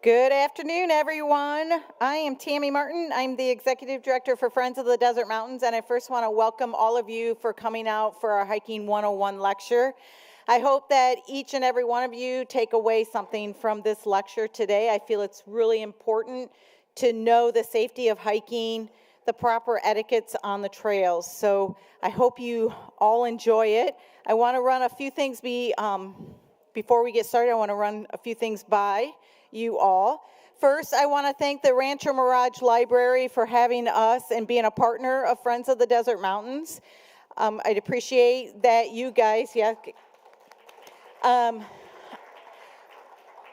Good afternoon, everyone. I am Tammy Martin. I'm the Executive Director for Friends of the Desert Mountains, and I first want to welcome all of you for coming out for our Hiking 101 lecture. I hope that each and every one of you take away something from this lecture today. I feel it's really important to know the safety of hiking, the proper etiquettes on the trails. So I hope you all enjoy it. I want to run a few things before we get started. I want to run a few things by you all. First, I want to thank the Rancho Mirage Library for having us and being a partner of Friends of the Desert Mountains. I'd appreciate that you guys, I'd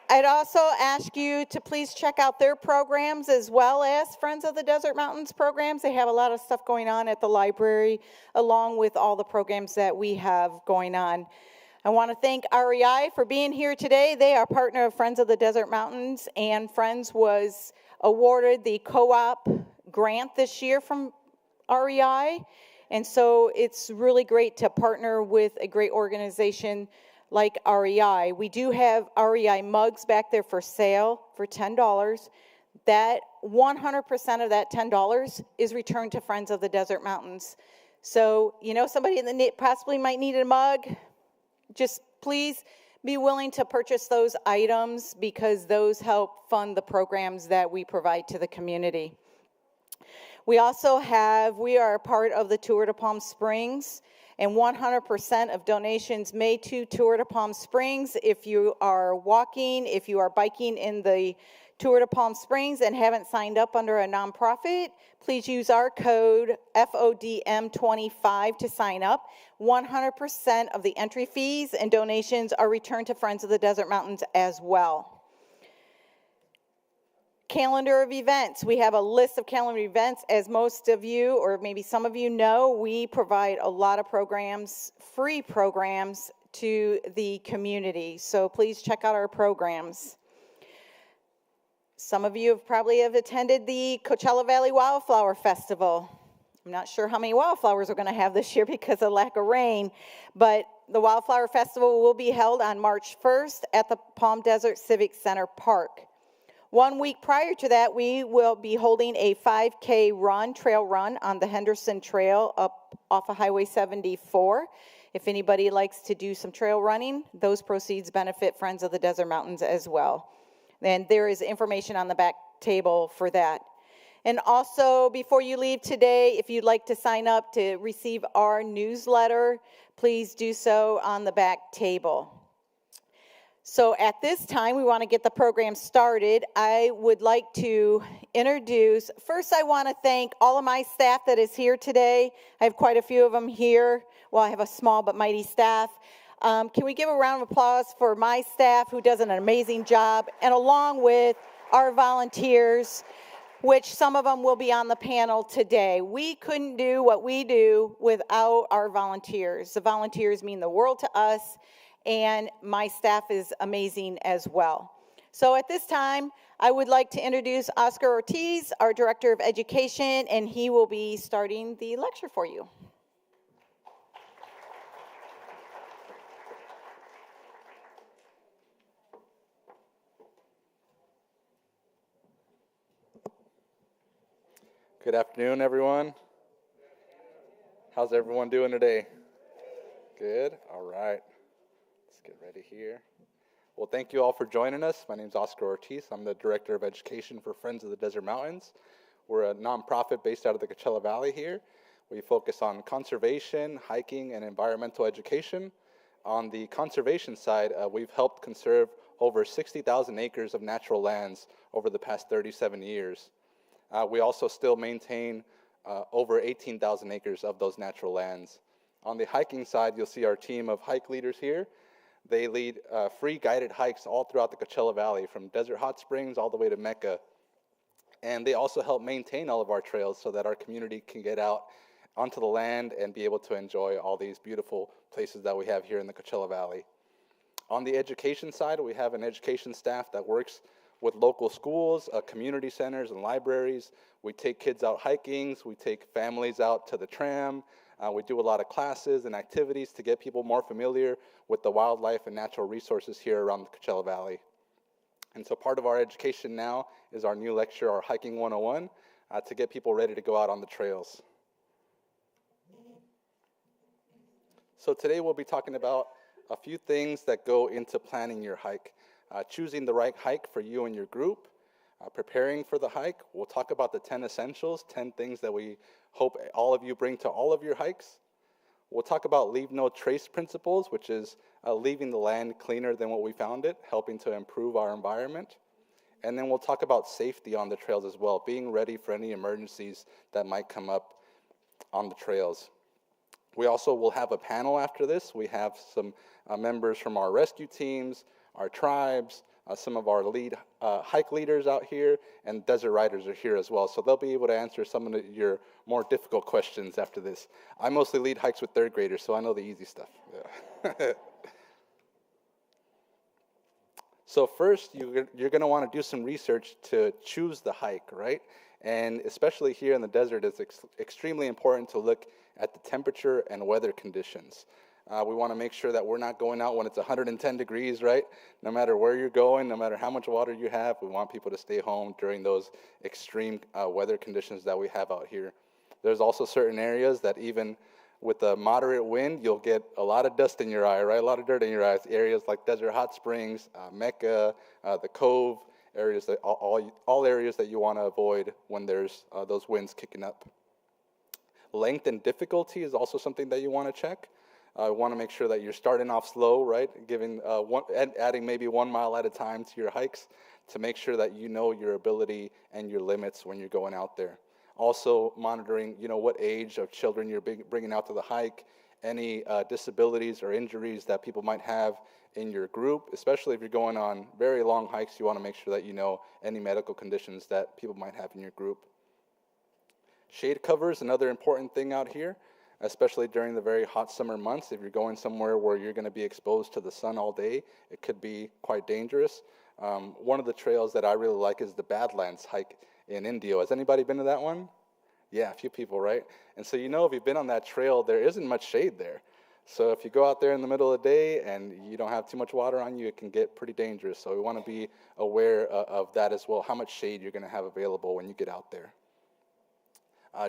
also ask you to please check out their programs as well as Friends of the Desert Mountains programs. They have a lot of stuff going on at the library, along with all the programs that we have going on. I want to thank REI for being here today. They are a partner of Friends of the Desert Mountains, and Friends was awarded the co-op grant this year from REI. And so it's really great to partner with a great organization like REI. We do have REI mugs back there for sale for $10. That 100% of that $10 is returned to Friends of the Desert Mountains. So, somebody in the possibly might need a mug. Just please be willing to purchase those items because those help fund the programs that we provide to the community. We are a part of the Tour de Palm Springs, and 100% of donations made to Tour de Palm Springs. If you are walking, if you are biking in the Tour de Palm Springs and haven't signed up under a nonprofit, please use our code FODM25 to sign up. 100% of the entry fees and donations are returned to Friends of the Desert Mountains as well. Calendar of events. We have a list of calendar events. As most of you, or maybe some of you know, we provide a lot of programs, free programs to the community. So please check out our programs. Some of you probably have attended the Coachella Valley Wildflower Festival. I'm not sure how many wildflowers we're going to have this year because of lack of rain, but the Wildflower Festival will be held on March 1st at the Palm Desert Civic Center Park. 1 week prior to that, we will be holding a 5K trail run on the Henderson Trail up off of Highway 74. If anybody likes to do some trail running, those proceeds benefit Friends of the Desert Mountains as well. And there is information on the back table for that. And also, before you leave today, if you'd like to sign up to receive our newsletter, please do so on the back table. So at this time, we want to get the program started. I would like to introduce, first I want to thank all of my staff that is here today. I have quite a few of them here. Well, I have a small but mighty staff. Can we give a round of applause for my staff who does an amazing job, and along with our volunteers, which some of them will be on the panel today. We couldn't do what we do without our volunteers. The volunteers mean the world to us, and my staff is amazing as well. So at this time, I would like to introduce Oscar Ortiz, our Director of Education, and he will be starting the lecture for you. Good afternoon, everyone. How's everyone doing today? Good? All right. Let's get ready here. Well, thank you all for joining us. My name is Oscar Ortiz. I'm the Director of Education for Friends of the Desert Mountains. We're a nonprofit based out of the Coachella Valley here. We focus on conservation, hiking, and environmental education. On the conservation side, we've helped conserve over 60,000 acres of natural lands over the past 37 years. We also still maintain over 18,000 acres of those natural lands. On the hiking side, you'll see our team of hike leaders here. They lead free guided hikes all throughout the Coachella Valley, from Desert Hot Springs all the way to Mecca. And they also help maintain all of our trails so that our community can get out onto the land and be able to enjoy all these beautiful places that we have here in the Coachella Valley. On the education side, we have an education staff that works with local schools, community centers, and libraries. We take kids out hiking, we take families out to the tram. We do a lot of classes and activities to get people more familiar with the wildlife and natural resources here around the Coachella Valley. And so part of our education now is our new lecture, our Hiking 101, to get people ready to go out on the trails. So today we'll be talking about a few things that go into planning your hike. Choosing the right hike for you and your group, preparing for the hike. We'll talk about the 10 essentials, 10 things that we hope all of you bring to all of your hikes. We'll talk about leave no trace principles, which is leaving the land cleaner than what we found it, helping to improve our environment. And then we'll talk about safety on the trails as well, being ready for any emergencies that might come up on the trails. We also will have a panel after this. We have some members from our rescue teams, our tribes, some of our lead hike leaders out here, and desert riders are here as well. So they'll be able to answer some of your more difficult questions after this. I mostly lead hikes with third graders, so I know the easy stuff. Yeah. So first, you're going to want to do some research to choose the hike, right? And especially here in the desert, it's extremely important to look at the temperature and weather conditions. We want to make sure that we're not going out when it's 110 degrees, right? No matter where you're going, no matter how much water you have, we want people to stay home during those extreme weather conditions that we have out here. There's also certain areas that even with a moderate wind, you'll get a lot of dust in your eye, right? A lot of dirt in your eyes. Areas like Desert Hot Springs, Mecca, the Cove, areas that all areas that you want to avoid when there's those winds kicking up. Length and difficulty is also something that you want to check. You want to make sure that you're starting off slow, right? Adding maybe 1 mile at a time to your hikes to make sure that you know your ability and your limits when you're going out there. Also monitoring, what age of children you're bringing out to the hike, any disabilities or injuries that people might have in your group, especially if you're going on very long hikes. You want to make sure that you know any medical conditions that people might have in your group. Shade cover is another important thing out here, especially during the very hot summer months. If you're going somewhere where you're going to be exposed to the sun all day, it could be quite dangerous. One of the trails that I really like is the Badlands hike in Indio. Has anybody been to that one? Yeah, a few people, right? And so if you've been on that trail, there isn't much shade there. So if you go out there in the middle of the day and you don't have too much water on you, it can get pretty dangerous. So we want to be aware of that as well, how much shade you're going to have available when you get out there.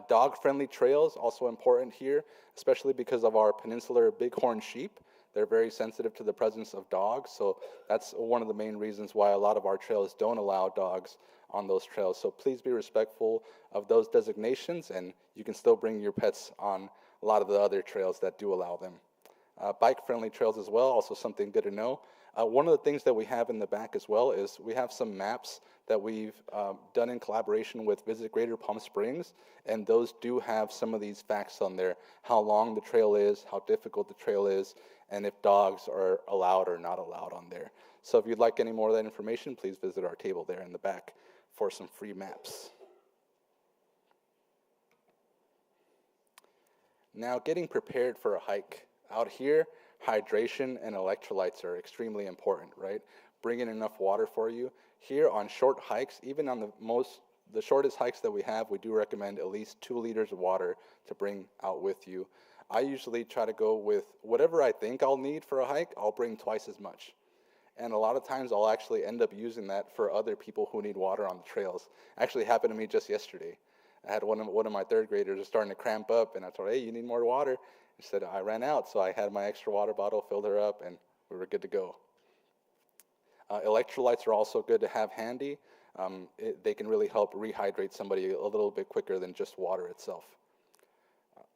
Dog-friendly trails, also important here, especially because of our peninsular bighorn sheep. They're very sensitive to the presence of dogs, so that's one of the main reasons why a lot of our trails don't allow dogs on those trails. So please be respectful of those designations, and you can still bring your pets on a lot of the other trails that do allow them. Bike-friendly trails as well, also something good to know. One of the things that we have in the back as well is we have some maps that we've done in collaboration with Visit Greater Palm Springs, and those do have some of these facts on there, how long the trail is, how difficult the trail is, and if dogs are allowed or not allowed on there. So if you'd like any more of that information, please visit our table there in the back for some free maps. Now, getting prepared for a hike. Out here, hydration and electrolytes are extremely important, right? Bringing enough water for you. Here on short hikes, even on the shortest hikes that we have, we do recommend at least 2 liters of water to bring out with you. I usually try to go with whatever I think I'll need for a hike, I'll bring twice as much. And a lot of times I'll actually end up using that for other people who need water on the trails. Actually happened to me just yesterday. I had one of my third graders starting to cramp up, and I told her, hey, you need more water? She said, I ran out, so I had my extra water bottle, filled her up, and we were good to go. Electrolytes are also good to have handy. They can really help rehydrate somebody a little bit quicker than just water itself.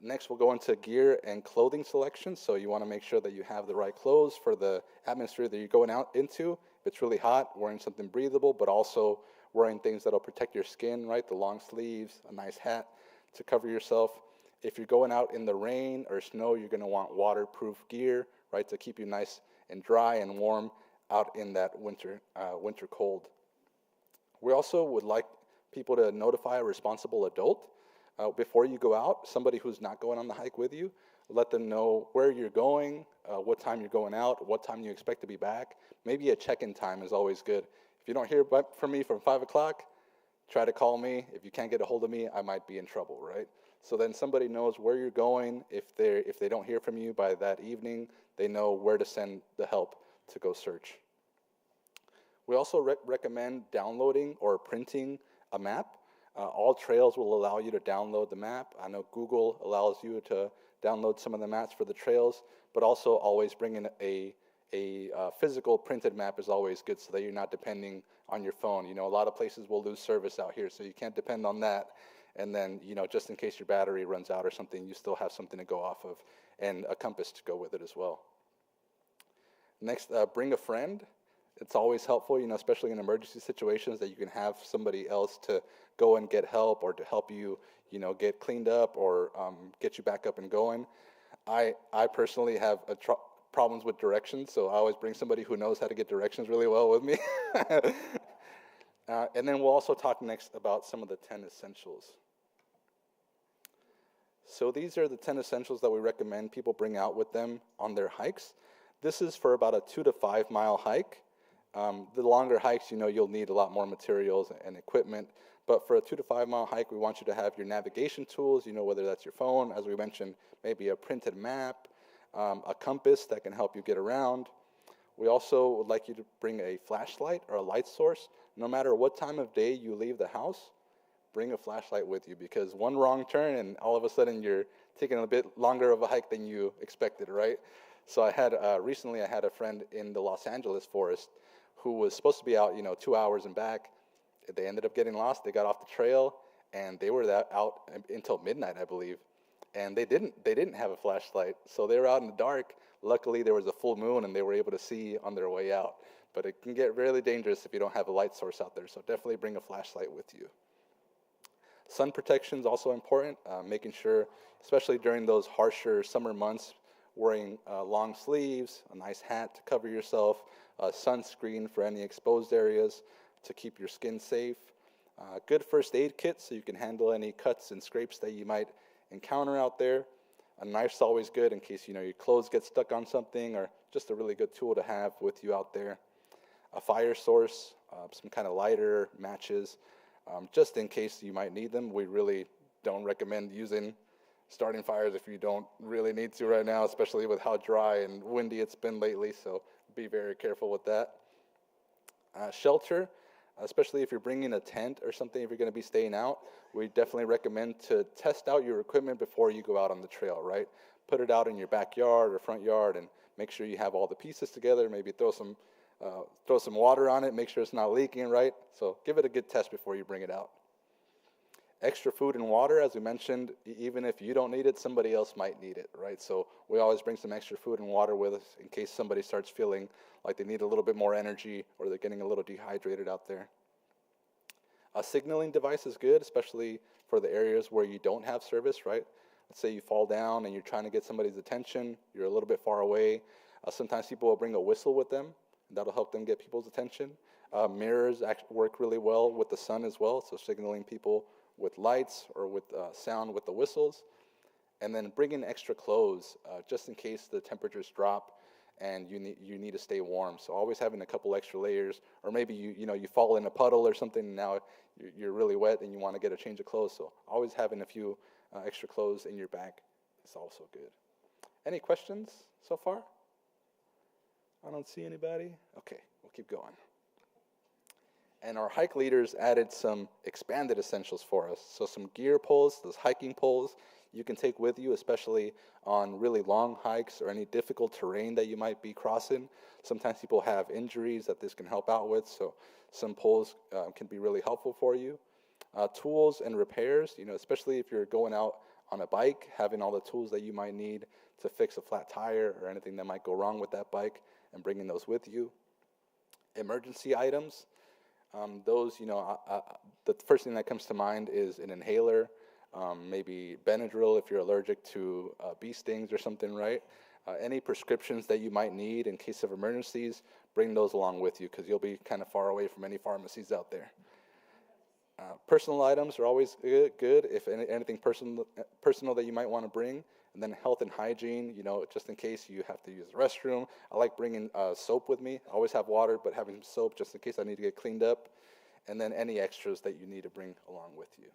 Next, we'll go into gear and clothing selection. So you want to make sure that you have the right clothes for the atmosphere that you're going out into. If it's really hot, wearing something breathable, but also wearing things that'll protect your skin, right? The long sleeves, a nice hat to cover yourself. If you're going out in the rain or snow, you're going to want waterproof gear, right, to keep you nice and dry and warm out in that winter cold. We also would like people to notify a responsible adult before you go out, somebody who's not going on the hike with you. Let them know where you're going, what time you're going out, what time you expect to be back. Maybe a check-in time is always good. If you don't hear from me from 5 o'clock, try to call me. If you can't get a hold of me, I might be in trouble, right? So then somebody knows where you're going. If they don't hear from you by that evening, they know where to send the help to go search. We also recommend downloading or printing a map. All trails will allow you to download the map. I know Google allows you to download some of the maps for the trails, but also always bringing a physical printed map is always good so that you're not depending on your phone. You know, a lot of places will lose service out here, so you can't depend on that. And then, you know, just in case your battery runs out or something, you still have something to go off of and a compass to go with it as well. Next, bring a friend. It's always helpful, you know, especially in emergency situations, that you can have somebody else to go and get help or to help you, you know, get cleaned up or get you back up and going. I personally have problems with directions, so I always bring somebody who knows how to get directions really well with me. And then we'll also talk next about some of the 10 essentials. So these are the 10 essentials that we recommend people bring out with them on their hikes. This is for about a 2 to 5 mile hike. The longer hikes, you know, you'll need a lot more materials and equipment. But for a 2 to 5 mile hike, we want you to have your navigation tools, you know, whether that's your phone, as we mentioned, maybe a printed map, a compass that can help you get around. We also would like you to bring a flashlight or a light source. No matter what time of day you leave the house, bring a flashlight with you, because one wrong turn and all of a sudden you're taking a bit longer of a hike than you expected, right? So I had recently I had a friend in the Los Angeles forest who was supposed to be out, you know, 2 hours and back. They ended up getting lost. They got off the trail and they were out until midnight, I believe. And they didn't have a flashlight, so they were out in the dark. Luckily, there was a full moon and they were able to see on their way out. But it can get really dangerous if you don't have a light source out there, so definitely bring a flashlight with you. Sun protection is also important, making sure, especially during those harsher summer months, wearing long sleeves, a nice hat to cover yourself, sunscreen for any exposed areas to keep your skin safe, good first aid kit so you can handle any cuts and scrapes that you might encounter out there. A knife's always good in case, you know, your clothes get stuck on something, or just a really good tool to have with you out there. A fire source, some kind of lighter, matches, just in case you might need them. We really don't recommend starting fires if you don't really need to right now, especially with how dry and windy it's been lately, so be very careful with that. Shelter, especially if you're bringing a tent or something, if you're going to be staying out, we definitely recommend to test out your equipment before you go out on the trail, right? Put it out in your backyard or front yard and make sure you have all the pieces together. Maybe throw some water on it, make sure it's not leaking, right? So give it a good test before you bring it out. Extra food and water, as we mentioned, even if you don't need it, somebody else might need it, right? So we always bring some extra food and water with us in case somebody starts feeling like they need a little bit more energy or they're getting a little dehydrated out there. A signaling device is good, especially for the areas where you don't have service, right? Let's say you fall down and you're trying to get somebody's attention, you're a little bit far away. Sometimes people will bring a whistle with them, and that'll help them get people's attention. Mirrors work really well with the sun as well, so signaling people with lights or with sound with the whistles. And then bring in extra clothes just in case the temperatures drop and you need to stay warm. So always having a couple extra layers, or maybe you fall in a puddle or something and now you're really wet and you want to get a change of clothes. So always having a few extra clothes in your bag is also good. Any questions so far? I don't see anybody. Okay, we'll keep going. And our hike leaders added some expanded essentials for us. So some gear poles, those hiking poles, you can take with you, especially on really long hikes or any difficult terrain that you might be crossing. Sometimes people have injuries that this can help out with, so some poles can be really helpful for you. Tools and repairs, especially if you're going out on a bike, having all the tools that you might need to fix a flat tire or anything that might go wrong with that bike, and bringing those with you. Emergency items, the first thing that comes to mind is an inhaler, maybe Benadryl if you're allergic to bee stings or something, right? Any prescriptions that you might need in case of emergencies, bring those along with you because you'll be kind of far away from any pharmacies out there. Personal items are always good if anything personal that you might want to bring. And then health and hygiene, just in case you have to use the restroom. I like bringing soap with me. I always have water, but having soap just in case I need to get cleaned up. And then any extras that you need to bring along with you.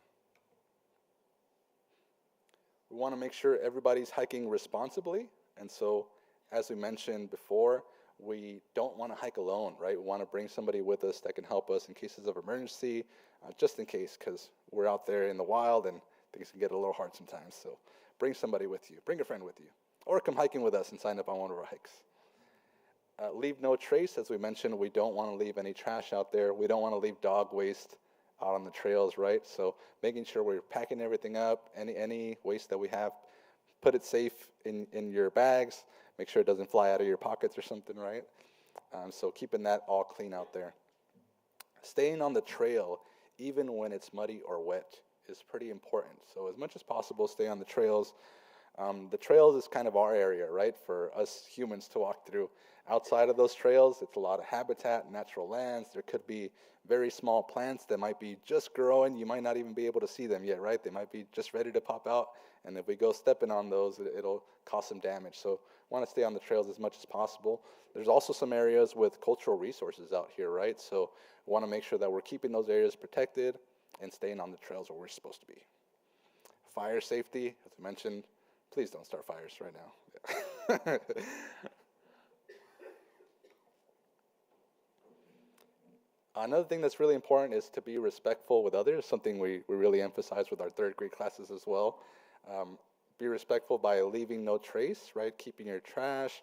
We want to make sure everybody's hiking responsibly. And so, as we mentioned before, we don't want to hike alone, right? We want to bring somebody with us that can help us in cases of emergency, just in case, because we're out there in the wild and things can get a little hard sometimes. So bring somebody with you, bring a friend with you, or come hiking with us and sign up on one of our hikes. Leave no trace, as we mentioned. We don't want to leave any trash out there. We don't want to leave dog waste out on the trails, right? So making sure we're packing everything up, any waste that we have, put it safe in your bags. Make sure it doesn't fly out of your pockets or something, right? So keeping that all clean out there. Staying on the trail, even when it's muddy or wet, is pretty important. So as much as possible, stay on the trails. The trails is kind of our area, right, for us humans to walk through. Outside of those trails, it's a lot of habitat, natural lands. There could be very small plants that might be just growing. You might not even be able to see them yet, right? They might be just ready to pop out. And if we go stepping on those, it'll cause some damage. So want to stay on the trails as much as possible. There's also some areas with cultural resources out here, right? So we want to make sure that we're keeping those areas protected and staying on the trails where we're supposed to be. Fire safety, as I mentioned, please don't start fires right now. Another thing that's really important is to be respectful with others, something we really emphasize with our third grade classes as well. Be respectful by leaving no trace, right? Keeping your trash,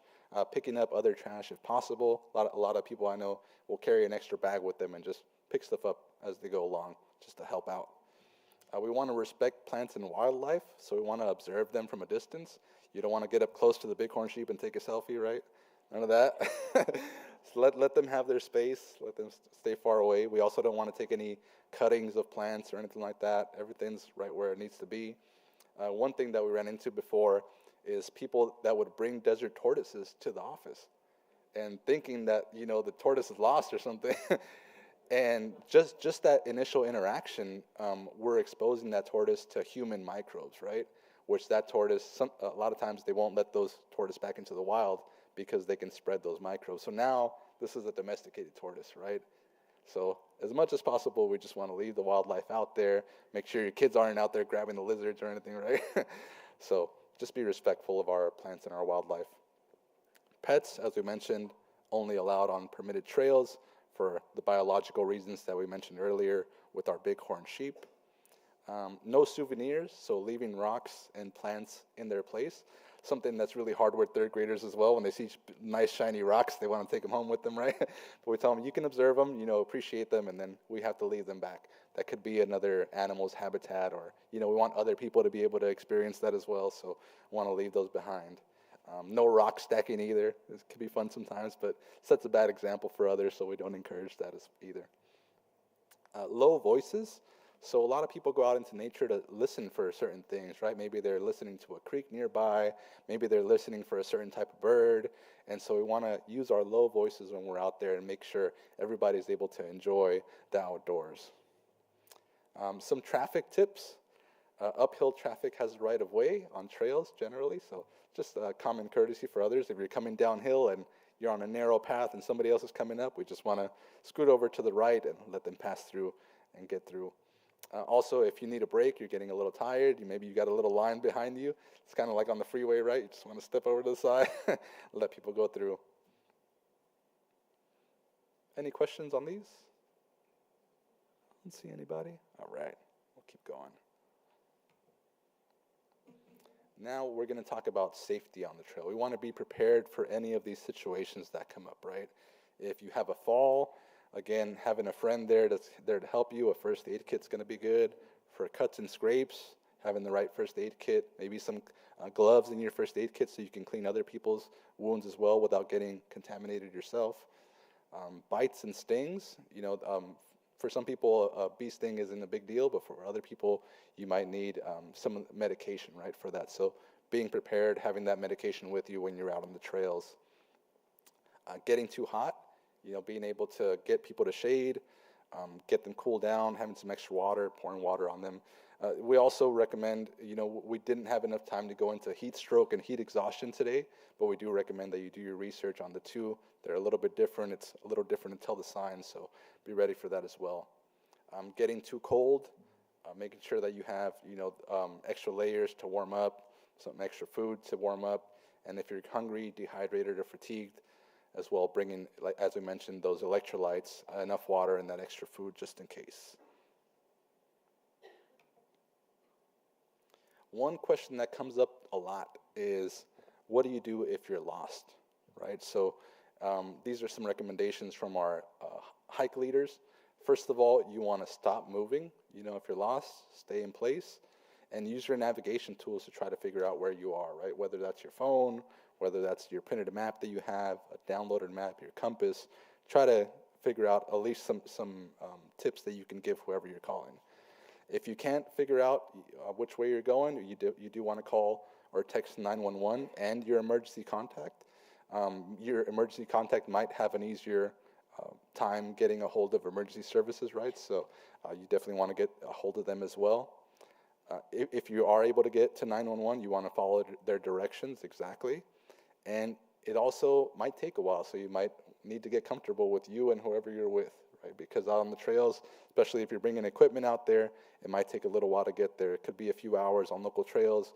picking up other trash if possible. A lot of people I know will carry an extra bag with them and just pick stuff up as they go along, just to help out. We want to respect plants and wildlife, so we want to observe them from a distance. You don't want to get up close to the bighorn sheep and take a selfie, right? None of that. So let them have their space. Let them stay far away. We also don't want to take any cuttings of plants or anything like that. Everything's right where it needs to be. One thing that we ran into before is people that would bring desert tortoises to the office and thinking that, the tortoise is lost or something. And just that initial interaction, we're exposing that tortoise to human microbes, right? Which that tortoise, a lot of times they won't let those tortoise back into the wild because they can spread those microbes. So now this is a domesticated tortoise, right? So as much as possible, we just want to leave the wildlife out there. Make sure your kids aren't out there grabbing the lizards or anything, right? So just be respectful of our plants and our wildlife. Pets, as we mentioned, only allowed on permitted trails for the biological reasons that we mentioned earlier with our bighorn sheep. No souvenirs, so leaving rocks and plants in their place. Something that's really hard with third graders as well. When they see nice shiny rocks, they want to take them home with them, right? But we tell them, you can observe them, appreciate them, and then we have to leave them back. That could be another animal's habitat, or, we want other people to be able to experience that as well, so we want to leave those behind. No rock stacking either. This could be fun sometimes, but sets a bad example for others, so we don't encourage that either. Low voices. So a lot of people go out into nature to listen for certain things, right? Maybe they're listening to a creek nearby. Maybe they're listening for a certain type of bird. And so we want to use our low voices when we're out there and make sure everybody's able to enjoy the outdoors. Some traffic tips. Uphill traffic has right of way on trails generally, so just a common courtesy for others. If you're coming downhill and you're on a narrow path and somebody else is coming up, we just want to scoot over to the right and let them pass through and get through. Also, if you need a break, you're getting a little tired, maybe you got a little line behind you. It's kind of like on the freeway, right? You just want to step over to the side, let people go through. Any questions on these? I don't see anybody. All right, we'll keep going. Now we're going to talk about safety on the trail. We want to be prepared for any of these situations that come up, right? If you have a fall, again, having a friend there that's there to help you, a first aid kit's going to be good. For cuts and scrapes, having the right first aid kit, maybe some gloves in your first aid kit so you can clean other people's wounds as well without getting contaminated yourself. Bites and stings, for some people, a bee sting isn't a big deal, but for other people, you might need some medication, right, for that. So being prepared, having that medication with you when you're out on the trails. Getting too hot, being able to get people to shade, get them cool down, having some extra water, pouring water on them. We also recommend, we didn't have enough time to go into heat stroke and heat exhaustion today, but we do recommend that you do your research on the two. They're a little bit different. It's a little different to tell the signs, so be ready for that as well. Getting too cold, making sure that you have, extra layers to warm up, some extra food to warm up, and if you're hungry, dehydrated, or fatigued, as well bringing, like as we mentioned, those electrolytes, enough water, and that extra food just in case. One question that comes up a lot is, what do you do if you're lost, right? So these are some recommendations from our hike leaders. First of all, you want to stop moving. If you're lost, stay in place and use your navigation tools to try to figure out where you are, right? Whether that's your phone, whether that's your printed map that you have, a downloaded map, your compass. Try to figure out at least some tips that you can give whoever you're calling. If you can't figure out which way you're going, you do want to call or text 911 and your emergency contact. Your emergency contact might have an easier time getting a hold of emergency services, right? So you definitely want to get a hold of them as well. If you are able to get to 911, you want to follow their directions exactly. And it also might take a while, so you might need to get comfortable with you and whoever you're with, right? Because out on the trails, especially if you're bringing equipment out there, it might take a little while to get there. It could be a few hours on local trails.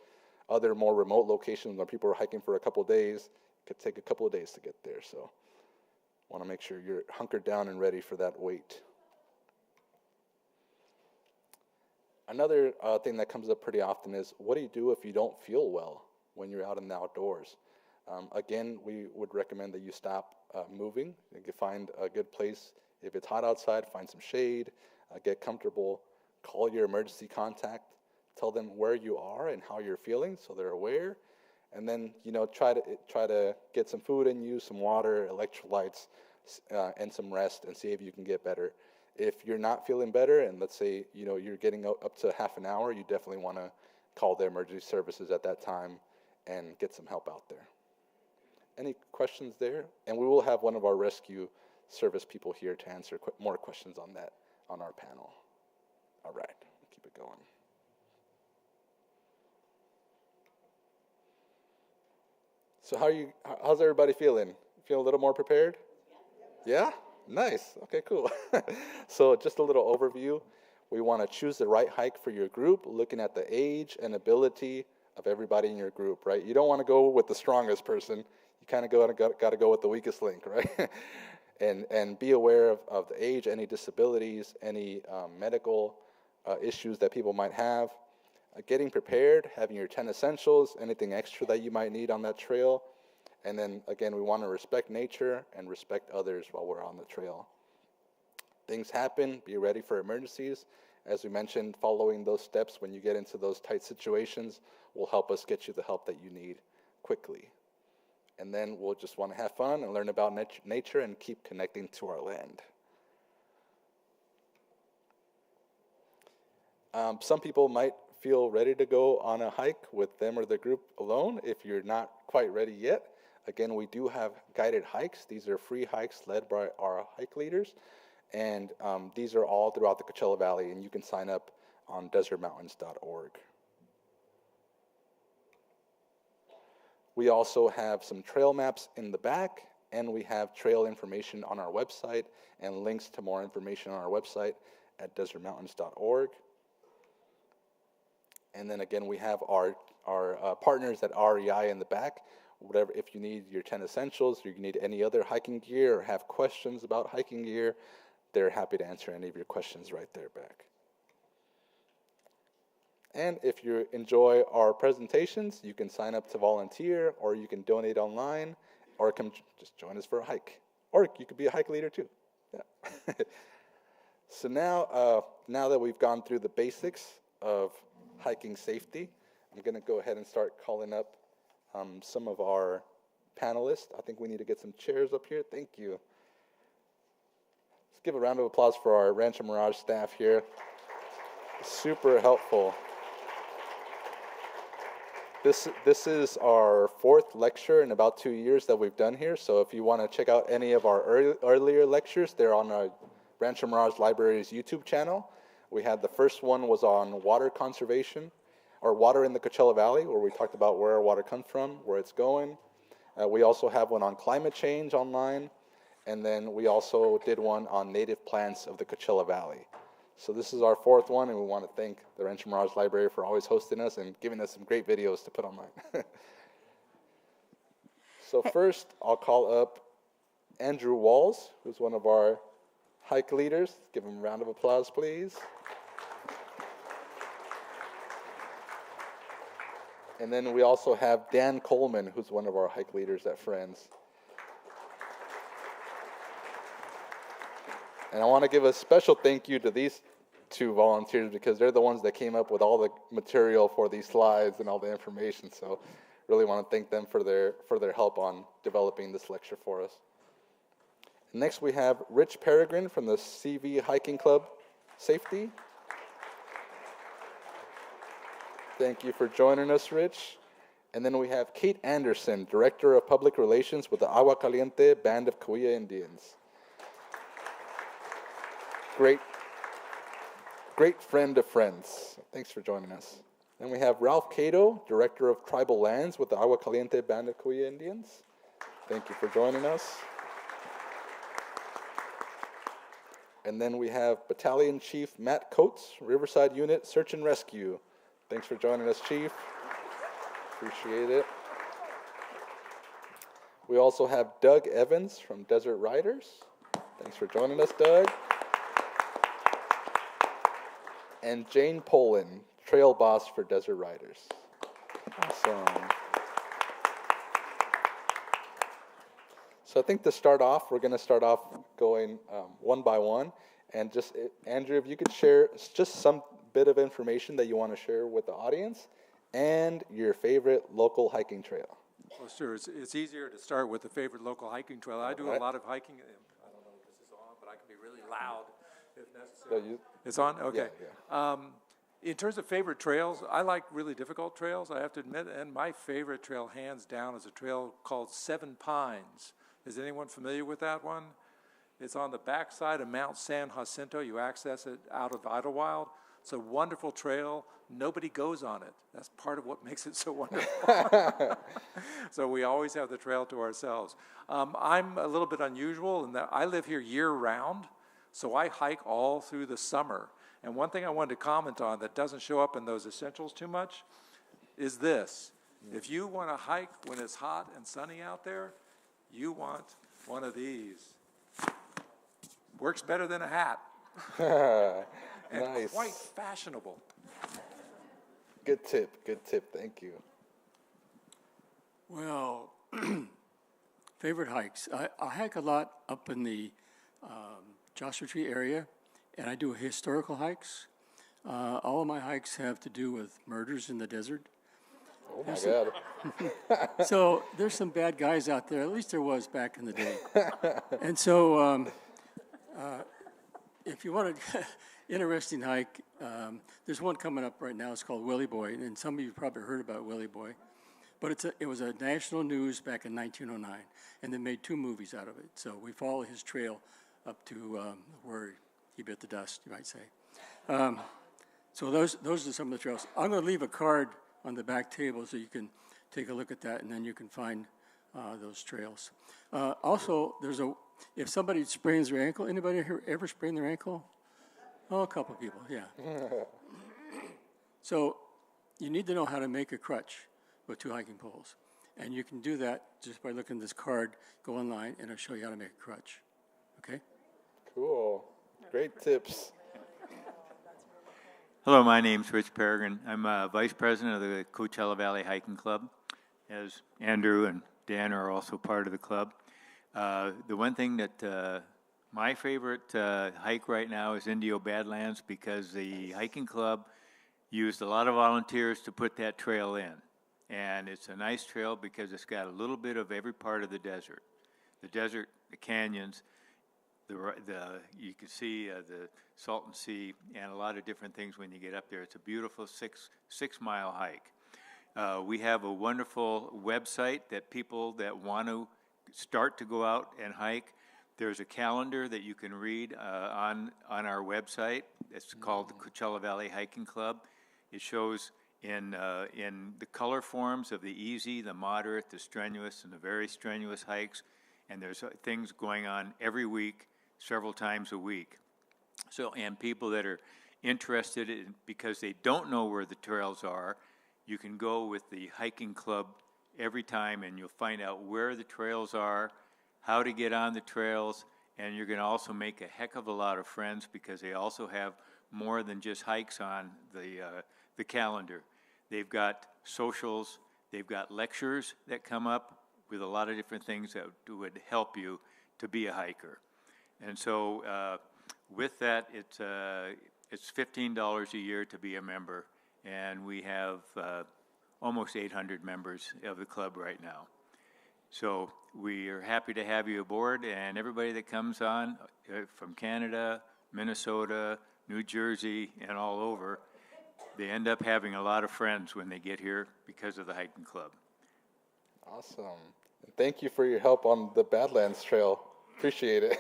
Other more remote locations where people are hiking for a couple of days, it could take a couple of days to get there. So want to make sure you're hunkered down and ready for that wait. Another thing that comes up pretty often is, what do you do if you don't feel well when you're out in the outdoors? Again, we would recommend that you stop moving. You can find a good place. If it's hot outside, find some shade, get comfortable, call your emergency contact, tell them where you are and how you're feeling so they're aware, and then try to get some food in you, some water, electrolytes, and some rest, and see if you can get better. If you're not feeling better, and let's say you're getting up to half an hour, you definitely want to call the emergency services at that time and get some help out there. Any questions there? And we will have one of our rescue service people here to answer more questions on that on our panel. All right, keep it going. So how's everybody feeling? Feel a little more prepared? Yeah? Nice. Okay, cool. So just a little overview. We want to choose the right hike for your group, looking at the age and ability of everybody in your group, right? You don't want to go with the strongest person. You kind of got to go with the weakest link, right? and be aware of the age, any disabilities, any medical issues that people might have. Getting prepared, having your 10 essentials, anything extra that you might need on that trail. And then, again, we want to respect nature and respect others while we're on the trail. Things happen, be ready for emergencies. As we mentioned, following those steps when you get into those tight situations will help us get you the help that you need quickly. And then we'll just want to have fun and learn about nature and keep connecting to our land. Some people might feel ready to go on a hike with them or their group alone. If you're not quite ready yet, again, we do have guided hikes. These are free hikes led by our hike leaders, and these are all throughout the Coachella Valley, and you can sign up on desertmountains.org. We also have some trail maps in the back, and we have trail information on our website and links to more information on our website at desertmountains.org. And then again, we have our partners at REI in the back. Whatever, if you need your 10 essentials, or you need any other hiking gear, or have questions about hiking gear, they're happy to answer any of your questions right there back. And if you enjoy our presentations, you can sign up to volunteer, or you can donate online, or come just join us for a hike. Or you could be a hike leader too. Yeah. So now that we've gone through the basics of hiking safety, I'm going to go ahead and start calling up some of our panelists. I think we need to get some chairs up here. Thank you. Let's give a round of applause for our Rancho Mirage staff here. Super helpful. This is our fourth lecture in about 2 years that we've done here. So if you want to check out any of our earlier lectures, they're on our Rancho Mirage Library's YouTube channel. We had the first one was on water conservation, or water in the Coachella Valley, where we talked about where our water comes from, where it's going. We also have one on climate change online, and then we also did one on native plants of the Coachella Valley. So this is our fourth one, and we want to thank the Rancho Mirage Library for always hosting us and giving us some great videos to put online. So first, I'll call up Andrew Walls, who's one of our hike leaders. Give him a round of applause, please. And then we also have Dan Coleman, who's one of our hike leaders at Friends. And I want to give a special thank you to these two volunteers because they're the ones that came up with all the material for these slides and all the information. So really want to thank them for their help on developing this lecture for us. Next we have Rich Peregrine from the CV Hiking Club Safety. Thank you for joining us, Rich. And then we have Kate Anderson, Director of Public Relations with the Agua Caliente Band of Cahuilla Indians. Great friend of Friends. Thanks for joining us. Then we have Ralph Cato, Director of Tribal Lands with the Agua Caliente Band of Cahuilla Indians. Thank you for joining us. And then we have Battalion Chief Matt Coates, Riverside Unit Search and Rescue. Thanks for joining us, Chief. Appreciate it. We also have Doug Evans from Desert Riders. Thanks for joining us, Doug. And Jane Poland, Trail Boss for Desert Riders. Awesome. So I think to start off, we're going to start off going one by one. And just, Andrew, if you could share just some bit of information that you want to share with the audience and your favorite local hiking trail. Well, sure. It's easier to start with a favorite local hiking trail. I do a lot of hiking. I don't know if this is on, but I can be really loud if necessary. It's on? Okay. Yeah. In terms of favorite trails, I like really difficult trails, I have to admit, and my favorite trail, hands down, is a trail called Seven Pines. Is anyone familiar with that one? It's on the backside of Mount San Jacinto. You access it out of Idlewild. It's a wonderful trail. Nobody goes on it. That's part of what makes it so wonderful. So we always have the trail to ourselves. I'm a little bit unusual in that I live here year-round, so I hike all through the summer. And one thing I wanted to comment on that doesn't show up in those essentials too much is this. If you want to hike when it's hot and sunny out there, you want one of these. Works better than a hat. And nice. Quite fashionable. Good tip, thank you. Well, favorite hikes. I hike a lot up in the Joshua Tree area, and I do historical hikes. All of my hikes have to do with murders in the desert. Oh my God. So there's some bad guys out there, at least there was back in the day. And so if you want an interesting hike, there's one coming up right now. It's called Willie Boy, and some of you probably heard about Willie Boy. But it was a national news back in 1909, and they made 2 movies out of it. So we follow his trail up to where he bit the dust, you might say. So those are some of the trails. I'm going to leave a card on the back table so you can take a look at that, and then you can find those trails. Also, if somebody sprains their ankle, anybody here ever sprain their ankle? Oh, a couple people, yeah. So you need to know how to make a crutch with 2 hiking poles. And you can do that just by looking at this card, go online, and it'll show you how to make a crutch. Okay? Cool. Great tips. Hello, my name's Rich Peregrine. I'm Vice President of the Coachella Valley Hiking Club, as Andrew and Dan are also part of the club. The one thing that my favorite hike right now is Indio Badlands because the hiking club used a lot of volunteers to put that trail in. And it's a nice trail because it's got a little bit of every part of the desert. The desert, the canyons, you can see the Salton Sea and a lot of different things when you get up there. It's a beautiful six-mile hike. We have a wonderful website that people that want to start to go out and hike, there's a calendar that you can read on our website. It's called the Coachella Valley Hiking Club. It shows in the color forms of the easy, the moderate, the strenuous, and the very strenuous hikes. And there's things going on every week, several times a week. So, and people that are interested in, because they don't know where the trails are, you can go with the hiking club every time and you'll find out where the trails are, how to get on the trails, and you're going to also make a heck of a lot of friends because they also have more than just hikes on the calendar. They've got socials, they've got lectures that come up with a lot of different things that would help you to be a hiker. And so with that, it's $15 a year to be a member, and we have almost 800 members of the club right now. So we are happy to have you aboard, and everybody that comes on from Canada, Minnesota, New Jersey, and all over, they end up having a lot of friends when they get here because of the hiking club. Awesome. And thank you for your help on the Badlands Trail. Appreciate it.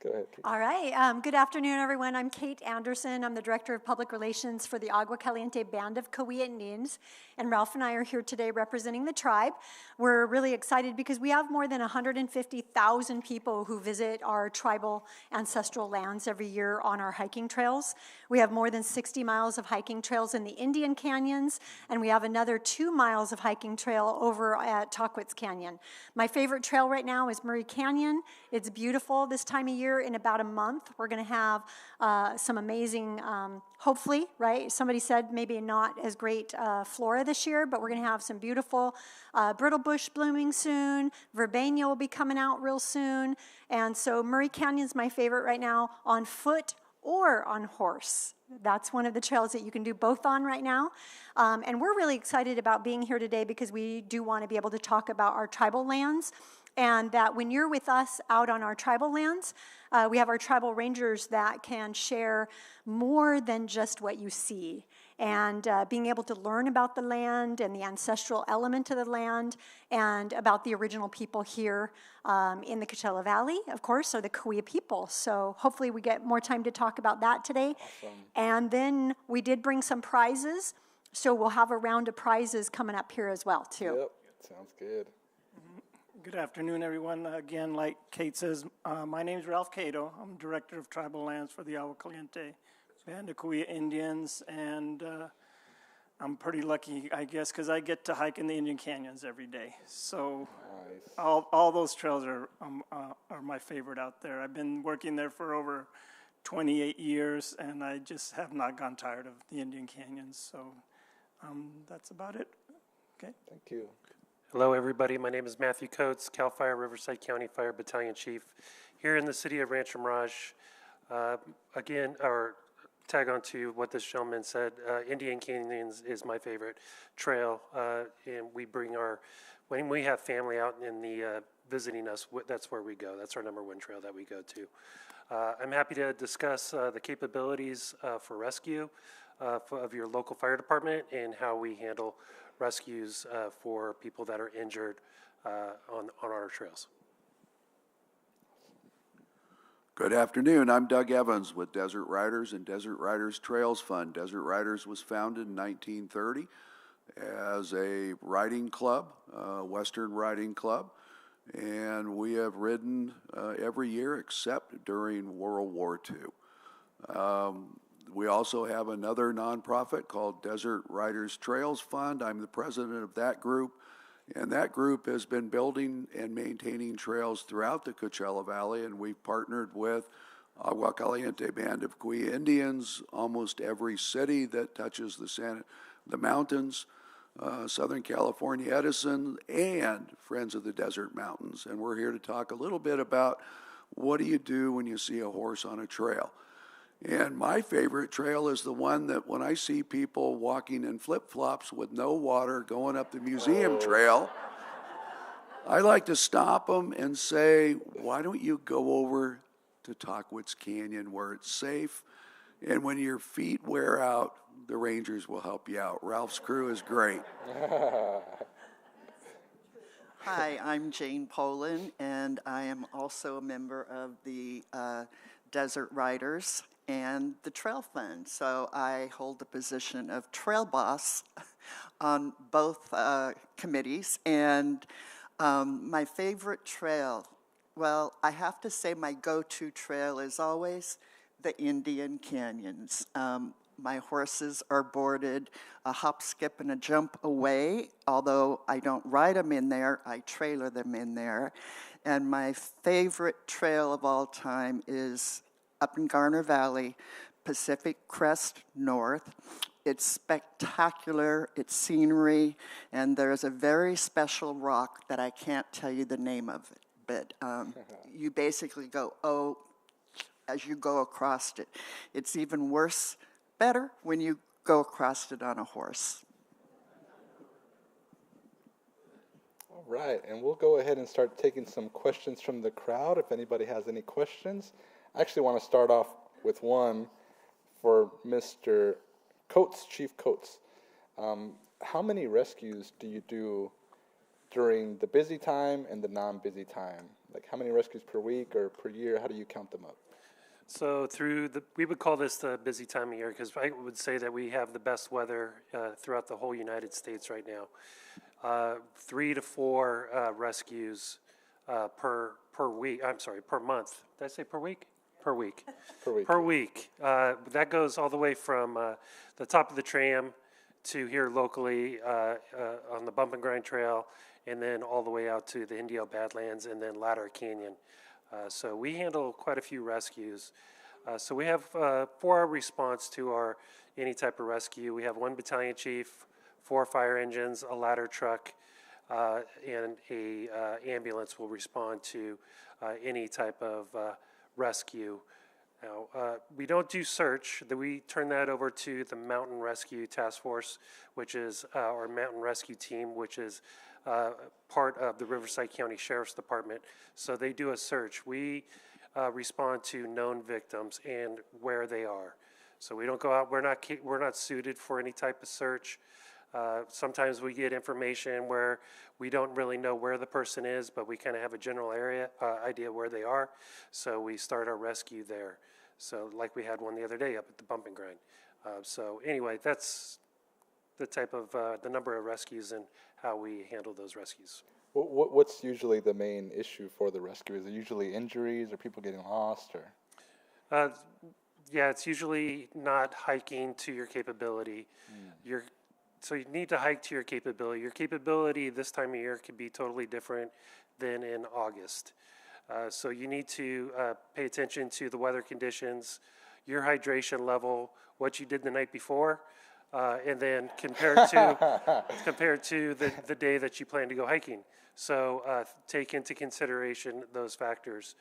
Go ahead, Kate. All right. Good afternoon, everyone. I'm Kate Anderson. I'm the Director of Public Relations for the Agua Caliente Band of Cahuilla Indians, and Ralph and I are here today representing the tribe. We're really excited because we have more than 150,000 people who visit our tribal ancestral lands every year on our hiking trails. We have more than 60 miles of hiking trails in the Indian Canyons, and we have another 2 miles of hiking trail over at Tahquitz Canyon. My favorite trail right now is Murray Canyon. It's beautiful this time of year. In about a month, we're going to have some amazing, hopefully, right? Somebody said maybe not as great flora this year, but we're going to have some beautiful brittle bush blooming soon. Verbena will be coming out real soon. And so Murray Canyon's my favorite right now, on foot or on horse. That's one of the trails that you can do both on right now. And we're really excited about being here today because we do want to be able to talk about our tribal lands. And that when you're with us out on our tribal lands, we have our tribal rangers that can share more than just what you see. And being able to learn about the land and the ancestral element of the land and about the original people here in the Coachella Valley, of course, are the Cahuilla people. So hopefully we get more time to talk about that today. Awesome. And then we did bring some prizes. So we'll have a round of prizes coming up here as well, too. Yep, sounds good. Good afternoon, everyone. Again, like Kate says, my name is Ralph Cato. I'm Director of Tribal Lands for the Agua Caliente Band of Cahuilla Indians, and I'm pretty lucky, I guess, because I get to hike in the Indian Canyons every day. So Nice. all those trails are my favorite out there. I've been working there for over 28 years, and I just have not gone tired of the Indian Canyons. So that's about it. Okay. Thank you. Hello, everybody. My name is Matthew Coates, CAL FIRE Riverside County Fire Battalion Chief here in the city of Rancho Mirage. Again, or tag on to what this gentleman said, Indian Canyons is my favorite trail, and we bring when we have family out in the visiting us, that's where we go. That's our #1 trail that we go to. I'm happy to discuss the capabilities for rescue of your local fire department and how we handle rescues for people that are injured on our trails. Good afternoon. I'm Doug Evans with Desert Riders and Desert Riders Trails Fund. Desert Riders was founded in 1930 as a riding club, Western riding club, and we have ridden every year except during World War II. We also have another nonprofit called Desert Riders Trails Fund. I'm the president of that group, and that group has been building and maintaining trails throughout the Coachella Valley, and we've partnered with Agua Caliente Band of Cahuilla Indians, almost every city that touches the mountains, Southern California Edison, and Friends of the Desert Mountains. And we're here to talk a little bit about what do you do when you see a horse on a trail. And my favorite trail is the one that when I see people walking in flip-flops with no water going up the museum trail, I like to stop them and say, why don't you go over to Tahquitz Canyon where it's safe, and when your feet wear out, the rangers will help you out. Ralph's crew is great. Hi, I'm Jane Poland, and I am also a member of the Desert Riders and the Trail Fund. So I hold the position of trail boss on both committees. And my favorite trail, well, I have to say my go-to trail is always the Indian Canyons. My horses are boarded a hop, skip, and a jump away. Although I don't ride them in there, I trailer them in there. And my favorite trail of all time is up in Garner Valley, Pacific Crest North. It's spectacular, it's scenery, and there's a very special rock that I can't tell you the name of it. But you basically go, as you go across it. It's even better when you go across it on a horse. All right, and we'll go ahead and start taking some questions from the crowd if anybody has any questions. I actually want to start off with one for Mr. Coates, Chief Coates. How many rescues do you do during the busy time and the non-busy time? Like how many rescues per week or per year? How do you count them up? So we would call this the busy time of year because I would say that we have the best weather throughout the whole United States right now. 3 to 4 rescues per week. I'm sorry, per month. Did I say per week? Per week. Per week. That goes all the way from the top of the tram to here locally on the Bump and Grind Trail, and then all the way out to the Indio Badlands and then Ladder Canyon. So we handle quite a few rescues. So we have, for our response to any type of rescue, we have 1 battalion chief, 4 fire engines, a ladder truck, and a ambulance will respond to any type of rescue. Now, we don't do search. We turn that over to the Mountain Rescue Task Force, which is our Mountain Rescue Team, which is part of the Riverside County Sheriff's Department. So they do a search. We respond to known victims and where they are. So we don't go out. We're not suited for any type of search. Sometimes we get information where we don't really know where the person is, but we kind of have a general idea where they are. So we start our rescue there. So like we had one the other day up at the Bump and Grind. So anyway, that's the type of the number of rescues and how we handle those rescues. What's usually the main issue for the rescue? Is it usually injuries or people getting lost? Or? Yeah, it's usually not hiking to your capability. So you need to hike to your capability. Your capability this time of year could be totally different than in August. So you need to pay attention to the weather conditions, your hydration level, what you did the night before, and then compared to the day that you plan to go hiking. So take into consideration those factors.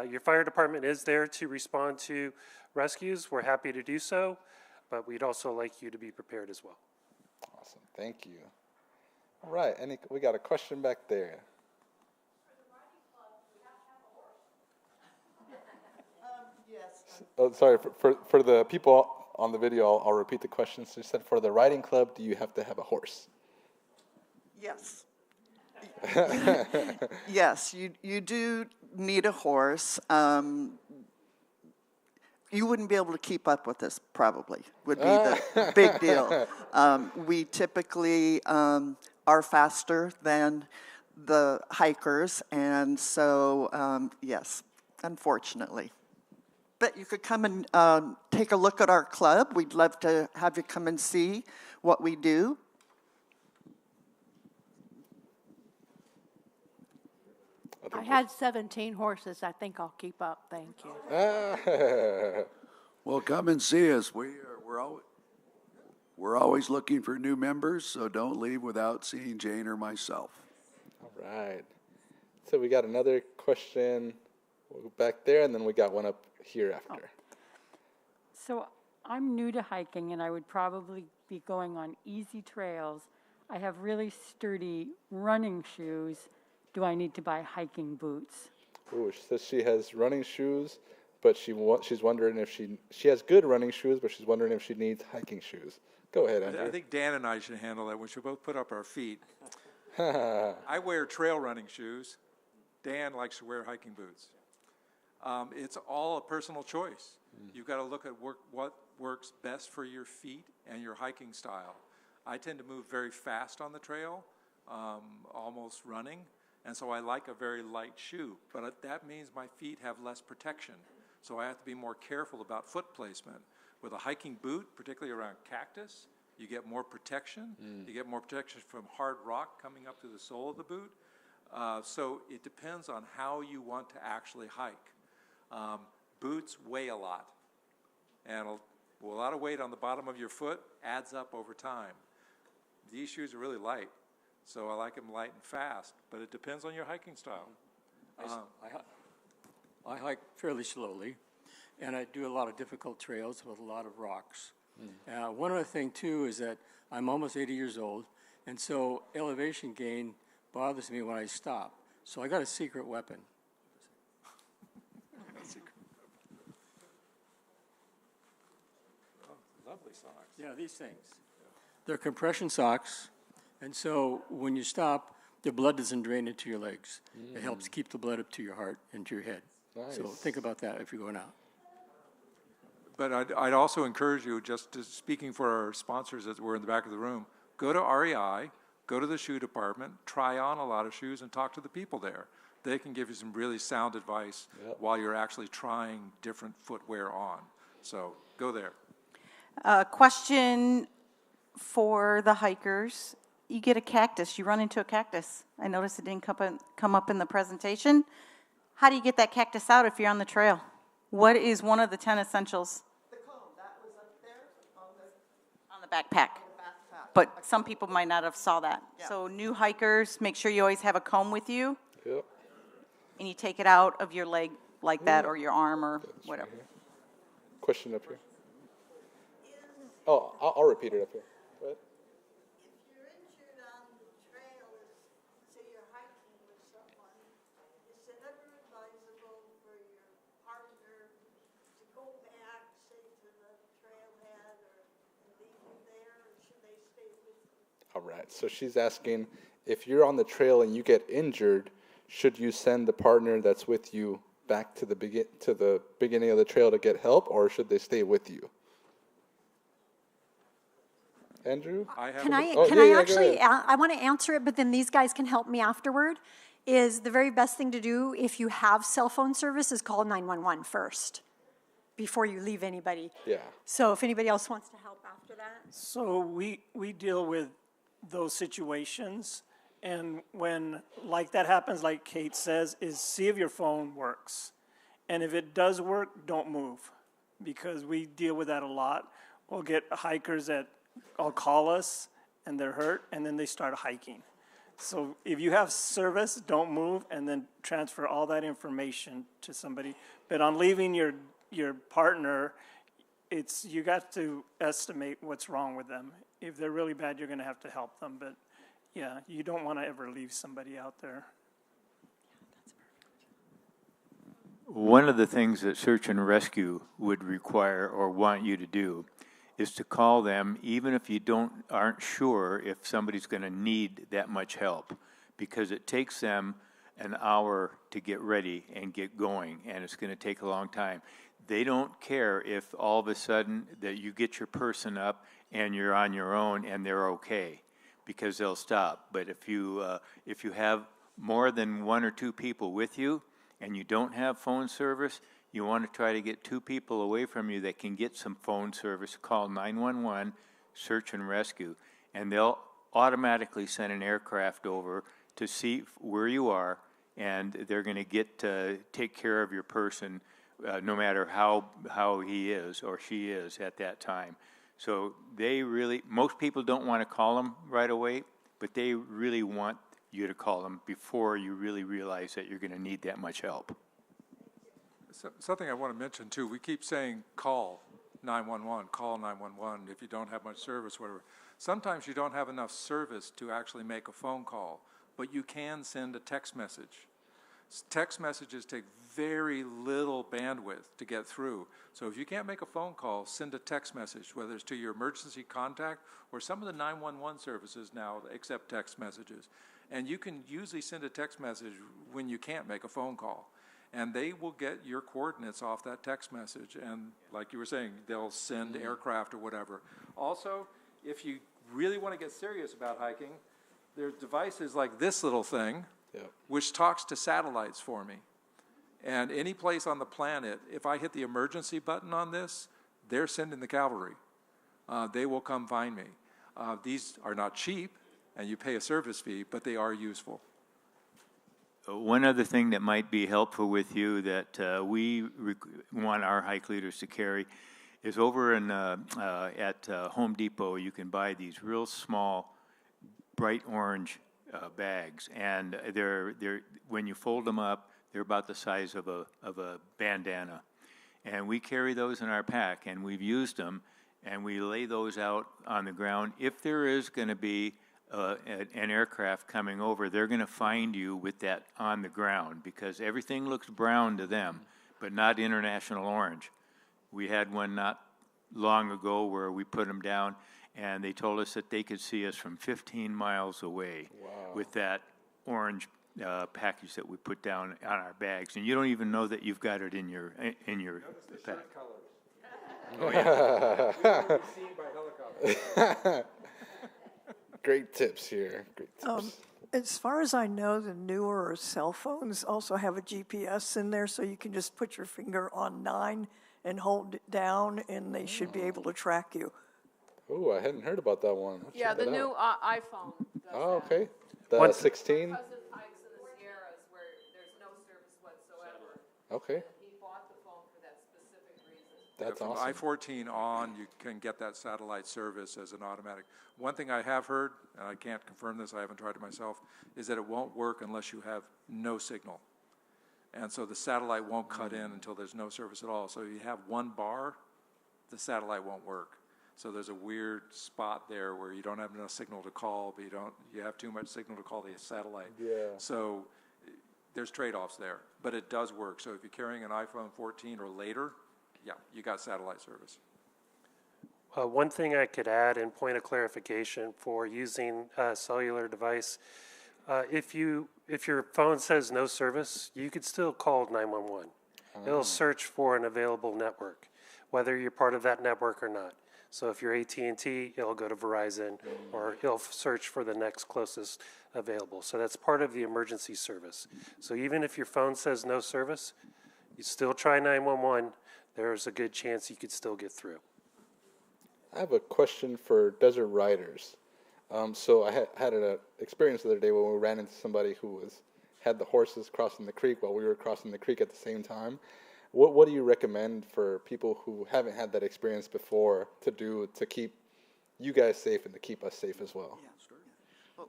Your fire department is there to respond to rescues. We're happy to do so, but we'd also like you to be prepared as well. Awesome, thank you. All right, we got a question back there. Yes. Oh, sorry, for the people on the video, I'll repeat the question. So you said for the riding club, do you have to have a horse? Yes. Yes, you do need a horse. You wouldn't be able to keep up with this, probably, would be the big deal. We typically are faster than the hikers, and so, yes, unfortunately. But you could come and take a look at our club. We'd love to have you come and see what we do. I had 17 horses. I think I'll keep up. Thank you. Well, come and see us. We're always looking for new members, so don't leave without seeing Jane or myself. All right. So we got another question back there, and then we got one up here after. So I'm new to hiking, and I would probably be going on easy trails. I have really sturdy running shoes. Do I need to buy hiking boots? Ooh, she says she has running shoes, but she's wondering if she has good running shoes, but she's wondering if she needs hiking shoes. Go ahead, Andrew. I think Dan and I should handle that. We should both put up our feet. I wear trail running shoes. Dan likes to wear hiking boots. It's all a personal choice. You've got to look at what works best for your feet and your hiking style. I tend to move very fast on the trail, almost running. And so I like a very light shoe, but that means my feet have less protection. So I have to be more careful about foot placement. With a hiking boot, particularly around cactus, you get more protection. You get more protection from hard rock coming up to the sole of the boot. So it depends on how you want to actually hike. Boots weigh a lot. And a lot of weight on the bottom of your foot adds up over time. These shoes are really light, so I like them light and fast, but it depends on your hiking style. I hike fairly slowly, and I do a lot of difficult trails with a lot of rocks. One other thing, too, is that I'm almost 80 years old, and so elevation gain bothers me when I stop. So I got a secret weapon. Lovely socks. Yeah, these things. They're compression socks, and so when you stop, the blood doesn't drain into your legs. It helps keep the blood up to your heart and to your head. Nice. So think about that if you're going out. But I'd also encourage you, speaking for our sponsors that were in the back of the room, go to REI, go to the shoe department, try on a lot of shoes, and talk to the people there. They can give you some really sound advice while you're actually trying different footwear on. So go there. Question for the hikers. You get a cactus, you run into a cactus. I noticed it didn't come up in the presentation. How do you get that cactus out if you're on the trail? What is one of the 10 essentials? The comb, that was up there On the backpack. But some people might not have saw that. Yeah. So new hikers, make sure you always have a comb with you. Yep. And you take it out of your leg like that, or your arm, or whatever. Question up here. Oh, I'll repeat it up here. Go ahead. If you're injured on the trail, say you're hiking with someone, is it ever advisable for your partner to go back, say, to the trailhead or leave you there, or should they stay with you? All right. So she's asking, if you're on the trail and you get injured, should you send the partner that's with you back to the beginning of the trail to get help, or should they stay with you? Andrew? I want to answer it, but then these guys can help me afterward. Is the very best thing to do if you have cell phone service is call 911 first before you leave anybody. Yeah. So if anybody else wants to help after that. So we deal with those situations, and when like that happens, like Kate says, is see if your phone works. And if it does work, don't move, because we deal with that a lot. We'll get hikers that all call us and they're hurt, and then they start hiking. So if you have service, don't move, and then transfer all that information to somebody. But on leaving your partner, you got to estimate what's wrong with them. If they're really bad, you're going to have to help them. But yeah, you don't want to ever leave somebody out there. One of the things that search and rescue would require or want you to do is to call them even if you aren't sure if somebody's going to need that much help, because it takes them an hour to get ready and get going, and it's going to take a long time. They don't care if all of a sudden that you get your person up and you're on your own and they're okay, because they'll stop. But if you have more than one or two people with you and you don't have phone service, you want to try to get two people away from you that can get some phone service. Call 911, search and rescue, and they'll automatically send an aircraft over to see where you are, and they're going to get to take care of your person, no matter how he is or she is at that time. So most people don't want to call them right away, but they really want you to call them before you really realize that you're going to need that much help. Something I want to mention, too, we keep saying call 911, call 911 if you don't have much service, whatever. Sometimes you don't have enough service to actually make a phone call, but you can send a text message. Text messages take very little bandwidth to get through. So if you can't make a phone call, send a text message, whether it's to your emergency contact or some of the 911 services now accept text messages. And you can usually send a text message when you can't make a phone call. And they will get your coordinates off that text message. And like you were saying, they'll send aircraft or whatever. Also, if you really want to get serious about hiking, there's devices like this little thing, which talks to satellites for me. And any place on the planet, if I hit the emergency button on this, they're sending the cavalry. They will come find me. These are not cheap, and you pay a service fee, but they are useful. One other thing that might be helpful with you that we want our hike leaders to carry is over at Home Depot, you can buy these real small, bright orange bags, and they're when you fold them up, they're about the size of a bandana, and we carry those in our pack, and we've used them, and we lay those out on the ground. If there is going to be an aircraft coming over, they're going to find you with that on the ground because everything looks brown to them, but not international orange. We had one not long ago where we put them down, and they told us that they could see us from 15 miles away with that orange package that we put down on our bags, and you don't even know that you've got it in your pack. Oh, yeah. Seen by helicopter. Great tips here. Great tips. As far as I know, the newer cell phones also have a GPS in there, so you can just put your finger on 9 and hold it down, and they should be able to track you. Oh, I hadn't heard about that one. Yeah, the new iPhone does Oh, okay. that. The 16? My cousin hikes in the Sierras where there's no service whatsoever. Okay. And he bought the phone for that specific reason. That's From awesome. I-14 on, you can get that satellite service as an automatic. One thing I have heard, and I can't confirm this, I haven't tried it myself, is that it won't work unless you have no signal. And so the satellite won't cut in until there's no service at all. So if you have one bar, the satellite won't work. So there's a weird spot there where you don't have enough signal to call, but you have too much signal to call the satellite. Yeah. So there's trade-offs there, but it does work. So if you're carrying an iPhone 14 or later, yeah, you got satellite service. One thing I could add in point of clarification for using a cellular device, if your phone says no service, you could still call 911. It'll search for an available network, whether you're part of that network or not. So if you're AT&T, it'll go to Verizon, or it'll search for the next closest available. So that's part of the emergency service. So even if your phone says no service, you still try 911. There's a good chance you could still get through. I have a question for desert riders. So I had an experience the other day when we ran into somebody who had the horses crossing the creek while we were crossing the creek at the same time. What do you recommend for people who haven't had that experience before to do to keep you guys safe and to keep us safe as well? Yeah, sure. Well,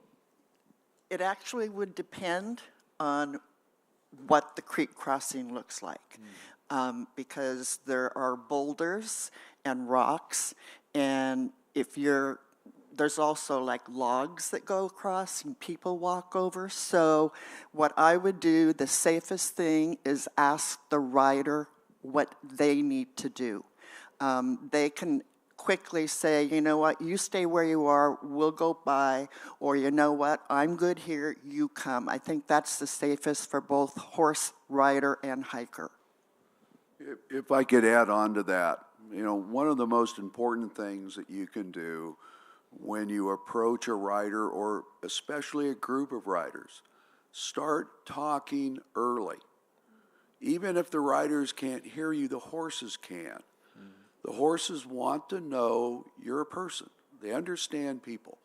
it actually would depend on what the creek crossing looks like, because there are boulders and rocks, and there's also like logs that go across and people walk over. So what I would do, the safest thing is ask the rider what they need to do. They can quickly say, you know what, you stay where you are, we'll go by, or you know what, I'm good here, you come. I think that's the safest for both horse, rider, and hiker. If I could add on to that, one of the most important things that you can do when you approach a rider, or especially a group of riders, start talking early. Even if the riders can't hear you, the horses can. The horses want to know you're a person. They understand people.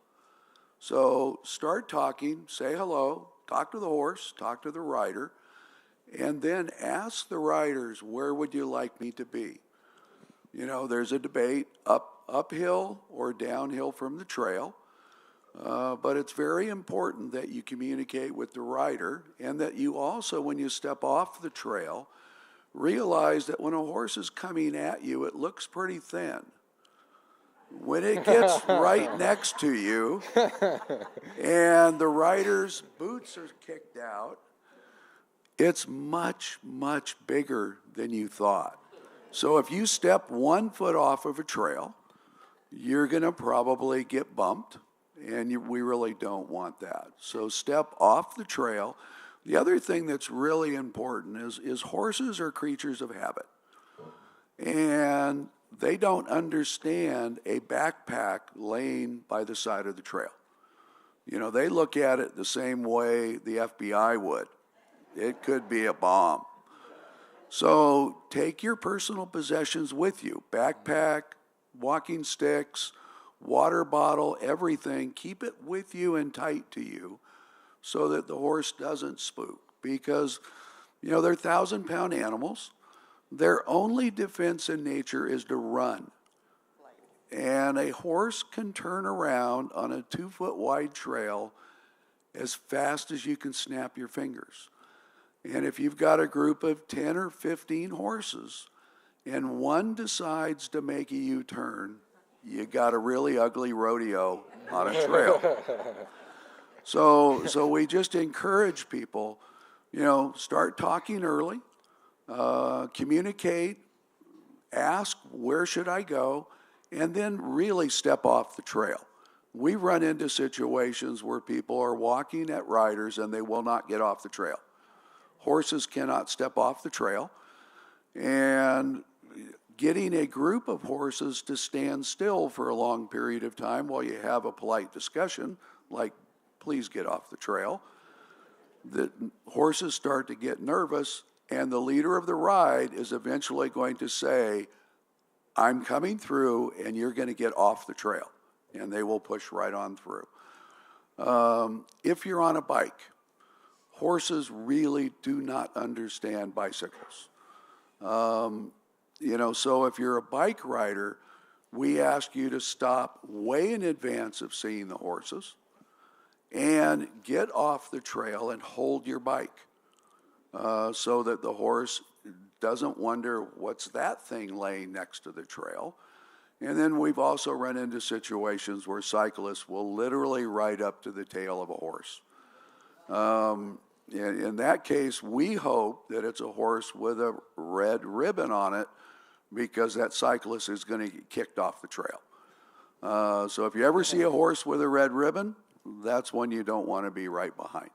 So start talking, say hello, talk to the horse, talk to the rider, and then ask the riders, where would you like me to be? There's a debate uphill or downhill from the trail, but it's very important that you communicate with the rider, and that you also, when you step off the trail, realize that when a horse is coming at you, it looks pretty thin. When it gets right next to you and the rider's boots are kicked out, it's much, much bigger than you thought. So if you step 1 foot off of a trail, you're going to probably get bumped, and we really don't want that. So step off the trail. The other thing that's really important is horses are creatures of habit, and they don't understand a backpack laying by the side of the trail. They look at it the same way the FBI would. It could be a bomb. So take your personal possessions with you, backpack, walking sticks, water bottle, everything. Keep it with you and tight to you so that the horse doesn't spook. Because, you know, they're 1,000-pound animals. Their only defense in nature is to run. And a horse can turn around on a 2-foot wide trail as fast as you can snap your fingers. And if you've got a group of 10 or 15 horses and one decides to make a U-turn, you got a really ugly rodeo on a trail. So we just encourage people, you know, start talking early, communicate, ask, where should I go, and then really step off the trail. We run into situations where people are walking at riders and they will not get off the trail. Horses cannot step off the trail, and getting a group of horses to stand still for a long period of time while you have a polite discussion, like, please get off the trail, the horses start to get nervous, and the leader of the ride is eventually going to say, I'm coming through, and you're going to get off the trail, and they will push right on through. If you're on a bike, horses really do not understand bicycles. You know, so if you're a bike rider, we ask you to stop way in advance of seeing the horses and get off the trail and hold your bike so that the horse doesn't wonder, what's that thing laying next to the trail? And then we've also run into situations where cyclists will literally ride up to the tail of a horse. In that case, we hope that it's a horse with a red ribbon on it, because that cyclist is going to get kicked off the trail. So if you ever see a horse with a red ribbon, that's one you don't want to be right behind.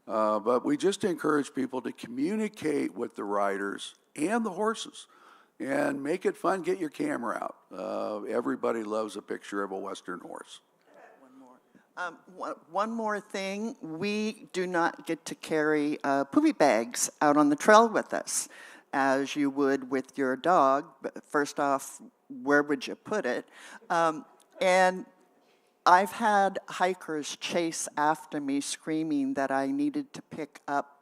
But we just encourage people to communicate with the riders and the horses and make it fun. Get your camera out. Everybody loves a picture of a Western horse. One more thing, we do not get to carry poopy bags out on the trail with us, as you would with your dog. But first off, where would you put it? And I've had hikers chase after me screaming that I needed to pick up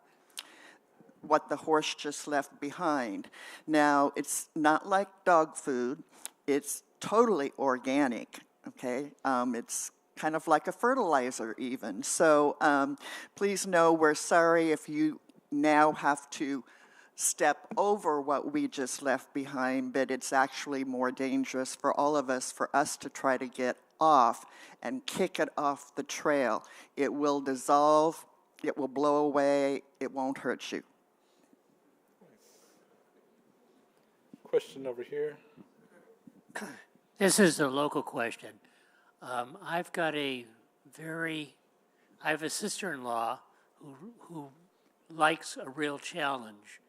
what the horse just left behind. Now, it's not like dog food. It's totally organic, okay? It's kind of like a fertilizer even. So please know we're sorry if you now have to step over what we just left behind, but it's actually more dangerous for all of us, for us to try to get off and kick it off the trail. It will dissolve, it will blow away, it won't hurt you. Question over here. This is a local question. I have a sister-in-law who likes a real challenge.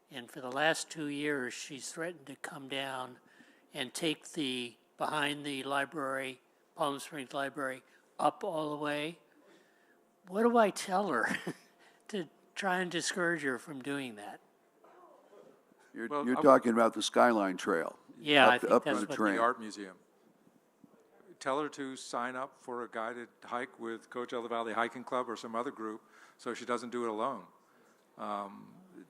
And for the last 2 years, she's threatened to come down and take behind the library, Palm Springs Library, up all the way. What do I tell her to try and discourage her from doing that? You're talking about the Skyline Trail. Yeah, I think up that's the what train. The art museum. Tell her to sign up for a guided hike with Coachella Valley Hiking Club or some other group, so she doesn't do it alone.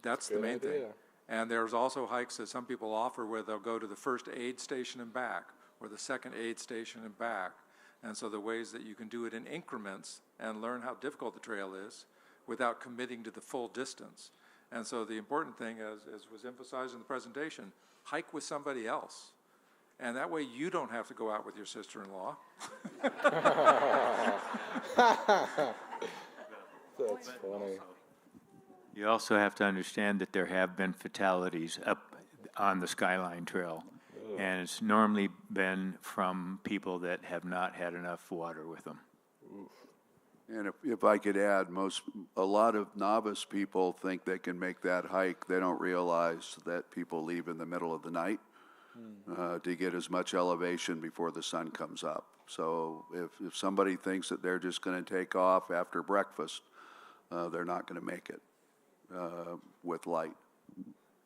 That's the main thing. And there's also hikes that some people offer where they'll go to the first aid station and back, or the second aid station and back. And so the ways that you can do it in increments and learn how difficult the trail is without committing to the full distance. And so the important thing, as was emphasized in the presentation, hike with somebody else. And that way you don't have to go out with your sister-in-law. That's funny. You also have to understand that there have been fatalities up on the Skyline Trail. Oh. And it's normally been from people that have not had enough water with them. Oof. And if I could add, a lot of novice people think they can make that hike. They don't realize that people leave in the middle of the night to get as much elevation before the sun comes up. So if somebody thinks that they're just going to take off after breakfast, they're not going to make it with light.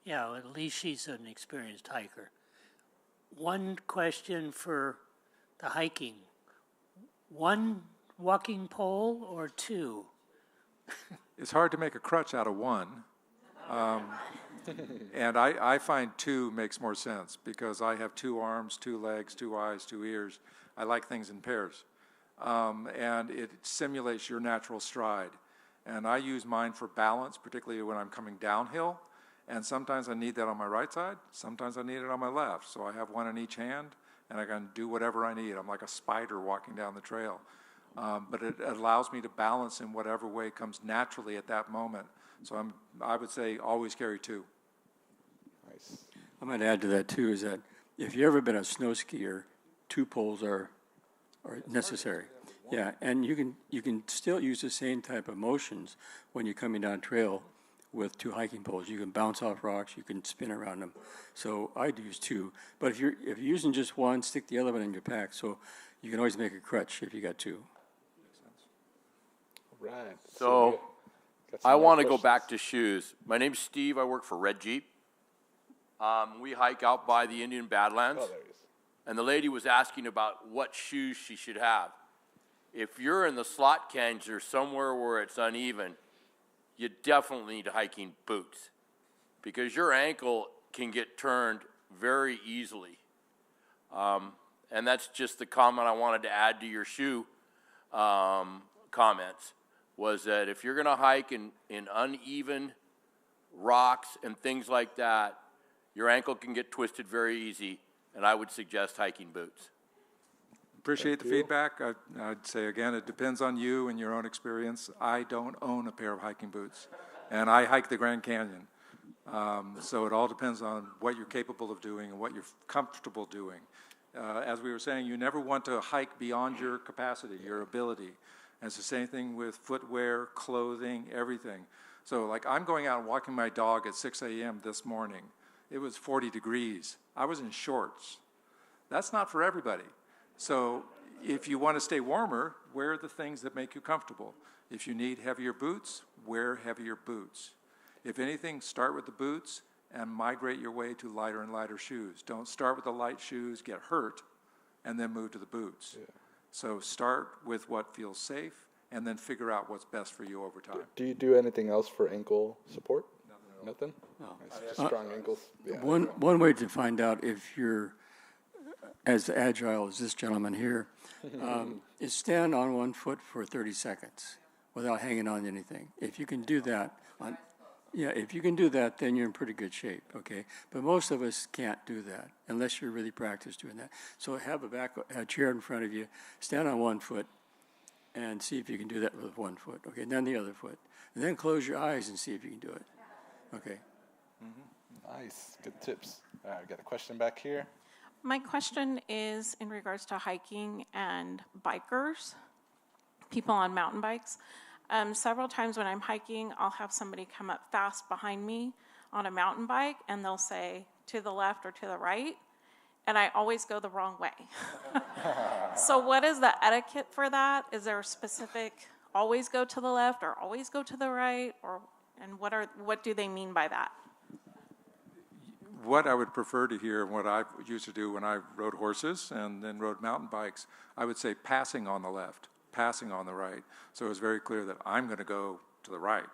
Yeah, at least she's an experienced hiker. One question for the hiking. One walking pole or two? It's hard to make a crutch out of one. And I find two makes more sense because I have 2 arms, 2 legs, 2 eyes, 2 ears. I like things in pairs. And it simulates your natural stride. And I use mine for balance, particularly when I'm coming downhill. And sometimes I need that on my right side, sometimes I need it on my left. So I have one in each hand, and I can do whatever I need. I'm like a spider walking down the trail. But it allows me to balance in whatever way comes naturally at that moment. So I would say always carry 2. Nice. I might add to that too is that if you've ever been a snow skier, 2 poles are necessary. Yeah, and you can still use the same type of motions when you're coming down trail with 2 hiking poles. You can bounce off rocks, you can spin around them. So I'd use 2. But if you're using just one, stick the other one in your pack. So you can always make a crutch if you got 2. Right. So I want to go back to shoes. My name's Steve. I work for Red Jeep. We hike out by the Indian Badlands. Oh, there he is. And the lady was asking about what shoes she should have. If you're in the slot canyons or somewhere where it's uneven, you definitely need hiking boots because your ankle can get turned very easily. And that's just the comment I wanted to add to your shoe comments, was that if you're going to hike in uneven rocks and things like that, your ankle can get twisted very easy, and I would suggest hiking boots. Appreciate the feedback. I'd say, again, it depends on you and your own experience. I don't own a pair of hiking boots, and I hike the Grand Canyon. So it all depends on what you're capable of doing and what you're comfortable doing. As we were saying, you never want to hike beyond your capacity, your ability. And it's the same thing with footwear, clothing, everything. So like I'm going out and walking my dog at 6 a.m. this morning. It was 40 degrees. I was in shorts. That's not for everybody. So if you want to stay warmer, wear the things that make you comfortable. If you need heavier boots, wear heavier boots. If anything, start with the boots and migrate your way to lighter and lighter shoes. Don't start with the light shoes, get hurt, and then move to the boots. Yeah. So start with what feels safe and then figure out what's best for you over time. Do you do anything else for ankle support? Nothing? No. Nice. Just strong ankles? Yeah, one way to find out if you're as agile as this gentleman here is stand on one foot for 30 seconds without hanging on to anything. If you can do that, if you can do that, then you're in pretty good shape, okay? But most of us can't do that unless you're really practiced doing that. So have a chair in front of you, stand on one foot, and see if you can do that with one foot, okay? And then the other foot. And then close your eyes and see if you can do it, okay? Mm-hmm. Nice, good tips. All right, we got a question back here. My question is in regards to hiking and bikers, people on mountain bikes. Several times when I'm hiking, I'll have somebody come up fast behind me on a mountain bike, and they'll say to the left or to the right, and I always go the wrong way. So what is the etiquette for that? Is there a specific always go to the left or always go to the right, and what do they mean by that? What I would prefer to hear, and what I used to do when I rode horses and then rode mountain bikes, I would say passing on the left, passing on the right. So it was very clear that I'm going to go to the right.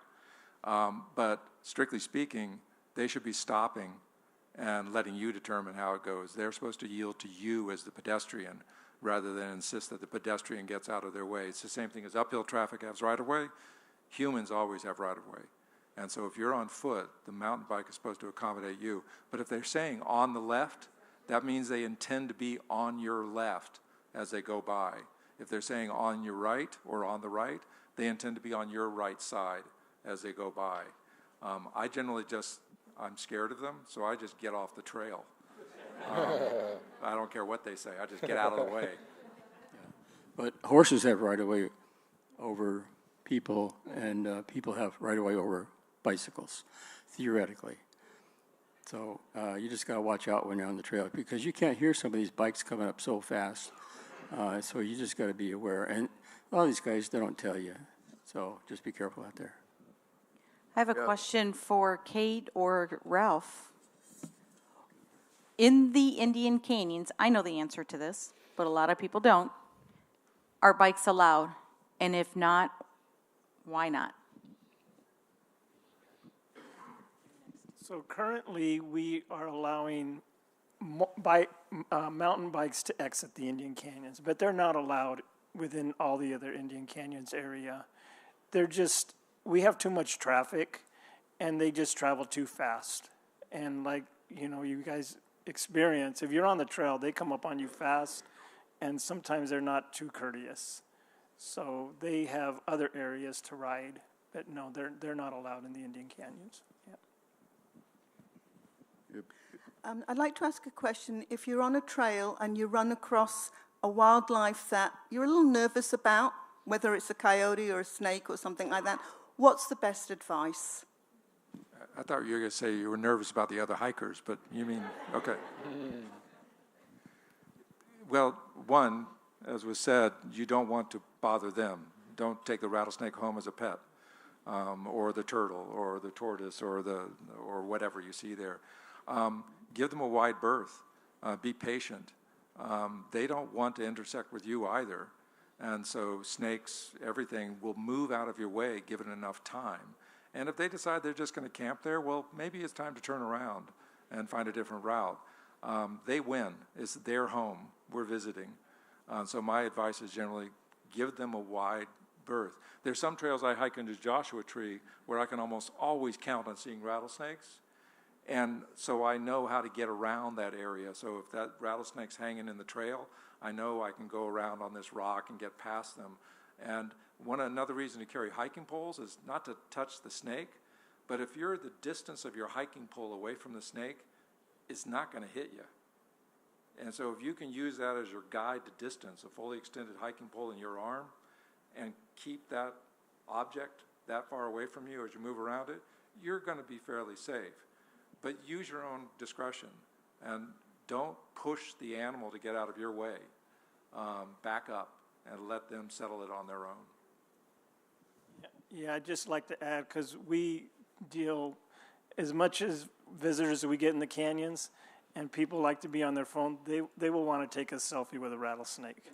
But strictly speaking, they should be stopping and letting you determine how it goes. They're supposed to yield to you as the pedestrian rather than insist that the pedestrian gets out of their way. It's the same thing as uphill traffic has right-of-way. Humans always have right-of-way. And so if you're on foot, the mountain bike is supposed to accommodate you. But if they're saying on the left, that means they intend to be on your left as they go by. If they're saying on your right or on the right, they intend to be on your right side as they go by. I generally I'm scared of them, so I just get off the trail. I don't care what they say. I just get out of the way. Yeah. But horses have right-of-way over people, and people have right-of-way over bicycles, theoretically. So you just got to watch out when you're on the trail because you can't hear some of these bikes coming up so fast. So you just got to be aware. And a lot of these guys, they don't tell you. So just be careful out there. I have a question for Kate or Ralph. In the Indian Canyons, I know the answer to this, but a lot of people don't. Are bikes allowed? And if not, why not? So currently, we are allowing mountain bikes to exit the Indian Canyons, but they're not allowed within all the other Indian Canyons area. We have too much traffic, and they just travel too fast. And like, you guys experience, if you're on the trail, they come up on you fast, and sometimes they're not too courteous. So they have other areas to ride, but no, they're not allowed in the Indian Canyons. Yeah. I'd like to ask a question. If you're on a trail and you run across a wildlife that you're a little nervous about, whether it's a coyote or a snake or something like that, what's the best advice? I thought you were going to say you were nervous about the other hikers, but you mean, okay. Well, one, as was said, you don't want to bother them. Don't take the rattlesnake home as a pet, or the turtle, or the tortoise, or whatever you see there. Give them a wide berth. Be patient. They don't want to intersect with you either. And so snakes, everything, will move out of your way given enough time. And if they decide they're just going to camp there, well, maybe it's time to turn around and find a different route. They win. It's their home. We're visiting. So my advice is generally give them a wide berth. There's some trails I hike into Joshua Tree where I can almost always count on seeing rattlesnakes. And so I know how to get around that area. So if that rattlesnake's hanging in the trail, I know I can go around on this rock and get past them. And another reason to carry hiking poles is not to touch the snake, but if you're the distance of your hiking pole away from the snake, it's not going to hit you. And so if you can use that as your guide to distance, a fully extended hiking pole in your arm, and keep that object that far away from you as you move around it, you're going to be fairly safe. But use your own discretion, and don't push the animal to get out of your way. Back up and let them settle it on their own. Yeah, I'd just like to add, because we deal, as much as visitors that we get in the canyons, and people like to be on their phone, they will want to take a selfie with a rattlesnake.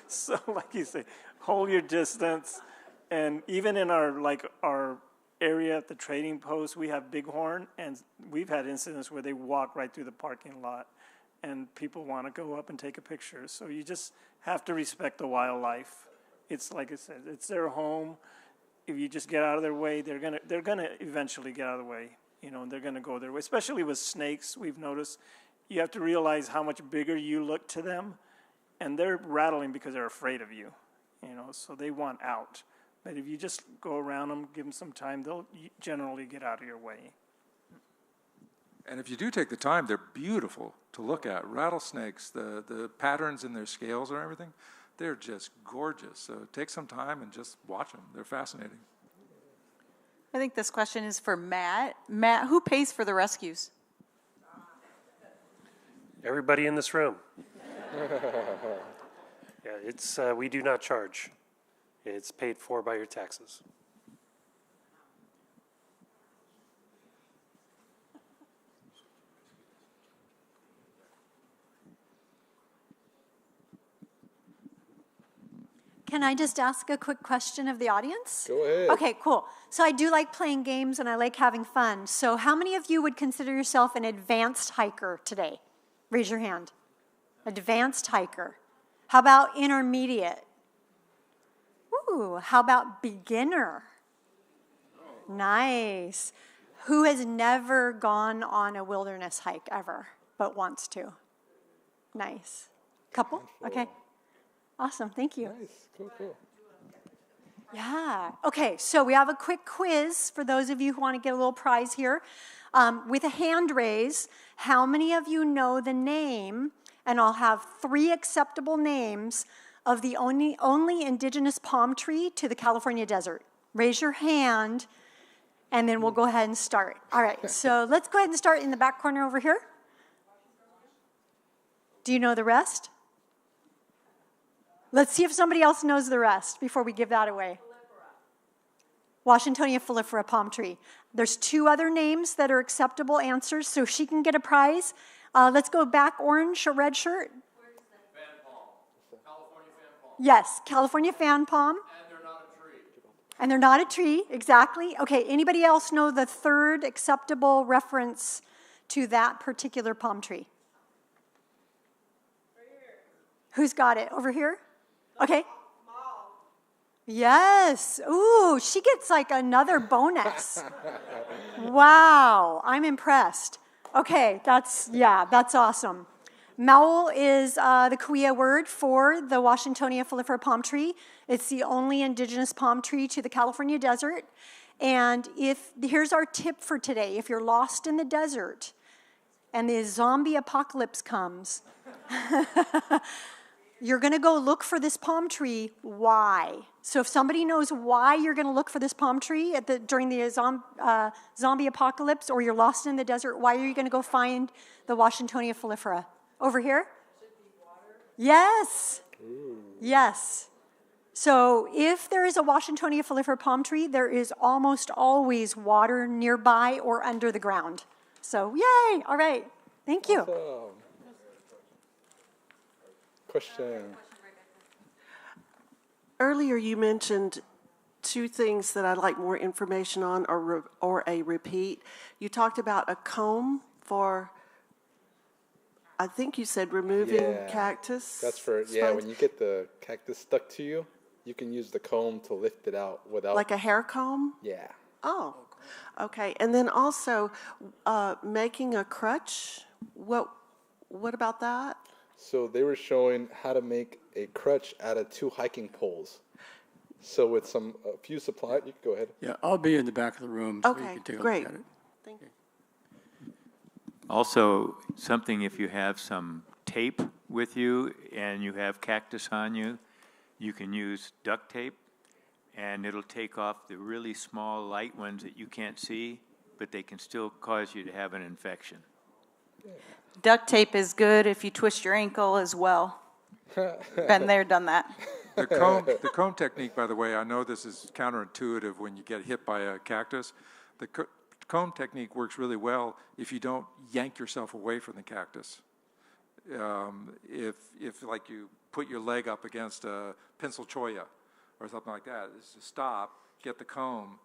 So like you say, hold your distance. And even in our area at the trading post, we have bighorn, and we've had incidents where they walk right through the parking lot, and people want to go up and take a picture. So you just have to respect the wildlife. It's like I said, it's their home. If you just get out of their way, they're gonna eventually get out of the way. And they're gonna go their way. Especially with snakes, we've noticed. You have to realize how much bigger you look to them, and they're rattling because they're afraid of you. So they want out. But if you just go around them, give them some time, they'll generally get out of your way. And if you do take the time, they're beautiful to look at. Rattlesnakes, the patterns in their scales and everything, they're just gorgeous. So take some time and just watch them. They're fascinating. I think this question is for Matt. Matt, who pays for the rescues? Everybody in this room. Yeah, it's we do not charge. It's paid for by your taxes. Can I just ask a quick question of the audience? Go ahead. Okay, cool. So I do like playing games and I like having fun. So how many of you would consider yourself an advanced hiker today? Raise your hand. Advanced hiker. How about intermediate? Ooh, how about beginner? Nice. Who has never gone on a wilderness hike ever, but wants to? Nice. Couple? Okay. Awesome, thank you. Nice, cool. Yeah. Okay, so we have a quick quiz for those of you who want to get a little prize here. With a hand raise, how many of you know the name, and I'll have 3 acceptable names, of the only indigenous palm tree to the California desert? Raise your hand, and then we'll go ahead and start. All right, so let's go ahead and start in the back corner over here. Do you know the rest? Let's see if somebody else knows the rest before we give that away. Washingtonia foliifera palm tree. There's 2 other names that are acceptable answers, so she can get a prize. Let's go back, orange or red shirt. Fan palm. California fan palm. Yes, California fan palm. And they're not a tree. And they're not a tree, exactly. Okay, anybody else know the 3rd acceptable reference to that particular palm tree? Who's got it? Over here? Okay. Yes. Ooh, she gets like another bonus. Wow, I'm impressed. Okay, that's awesome. Maul is the Kuya word for the Washingtonia foliifera palm tree. It's the only indigenous palm tree to the California desert. And here's our tip for today. If you're lost in the desert and the zombie apocalypse comes, you're going to go look for this palm tree. Why? So if somebody knows why you're going to look for this palm tree during the zombie apocalypse, or you're lost in the desert, why are you going to go find the Washingtonia foliifera? Over here? Yes. Ooh. Yes. So if there is a Washingtonia foliifera palm tree, there is almost always water nearby or under the ground. So yay! All right. Thank you. Awesome. Question. Earlier you mentioned 2 things that I'd like more information on, or a repeat. You talked about a comb for, I think you said removing cactus. That's for, when you get the cactus stuck to you, you can use the comb to lift it out without. Like a hair comb? Yeah. Oh, okay. And then also making a crutch. What about that? So they were showing how to make a crutch out of 2 hiking poles. So with a few supplies, you can go ahead. Yeah, I'll be in the back of the room so you can take a look at it. Thank you. Also, something if you have some tape with you and you have cactus on you, you can use duct tape, and it'll take off the really small, light ones that you can't see, but they can still cause you to have an infection. Yeah. Duct tape is good if you twist your ankle as well. Been there, done that. The comb technique, by the way, I know this is counterintuitive when you get hit by a cactus. The comb technique works really well if you don't yank yourself away from the cactus. If like you put your leg up against a pencil cholla or something like that, is to stop, get the comb,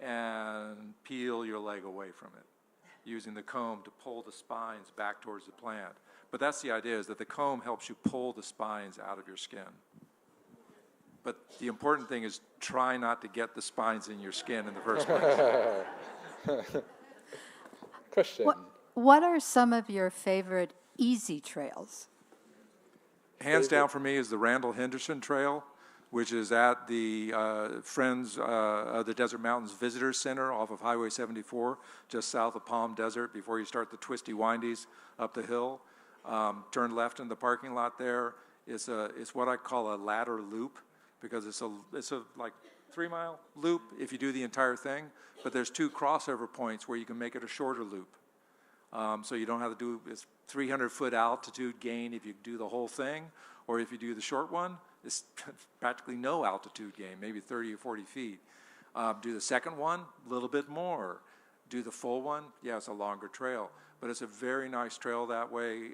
and peel your leg away from it, using the comb to pull the spines back towards the plant. But that's the idea, is that the comb helps you pull the spines out of your skin. But the important thing is try not to get the spines in your skin in the first place. Question. What are some of your favorite easy trails? Hands down for me is the Randall Henderson Trail, which is at the Friends of the Desert Mountains Visitor Center off of Highway 74, just south of Palm Desert, before you start the twisty windies up the hill. Turn left in the parking lot there. It's what I call a ladder loop, because it's a like 3-mile loop if you do the entire thing, but there's 2 crossover points where you can make it a shorter loop. So you don't have to do, it's 300-foot altitude gain if you do the whole thing, or if you do the short one, it's practically no altitude gain, maybe 30 or 40 feet. Do the second one, a little bit more. Do the full one, it's a longer trail. But it's a very nice trail that way.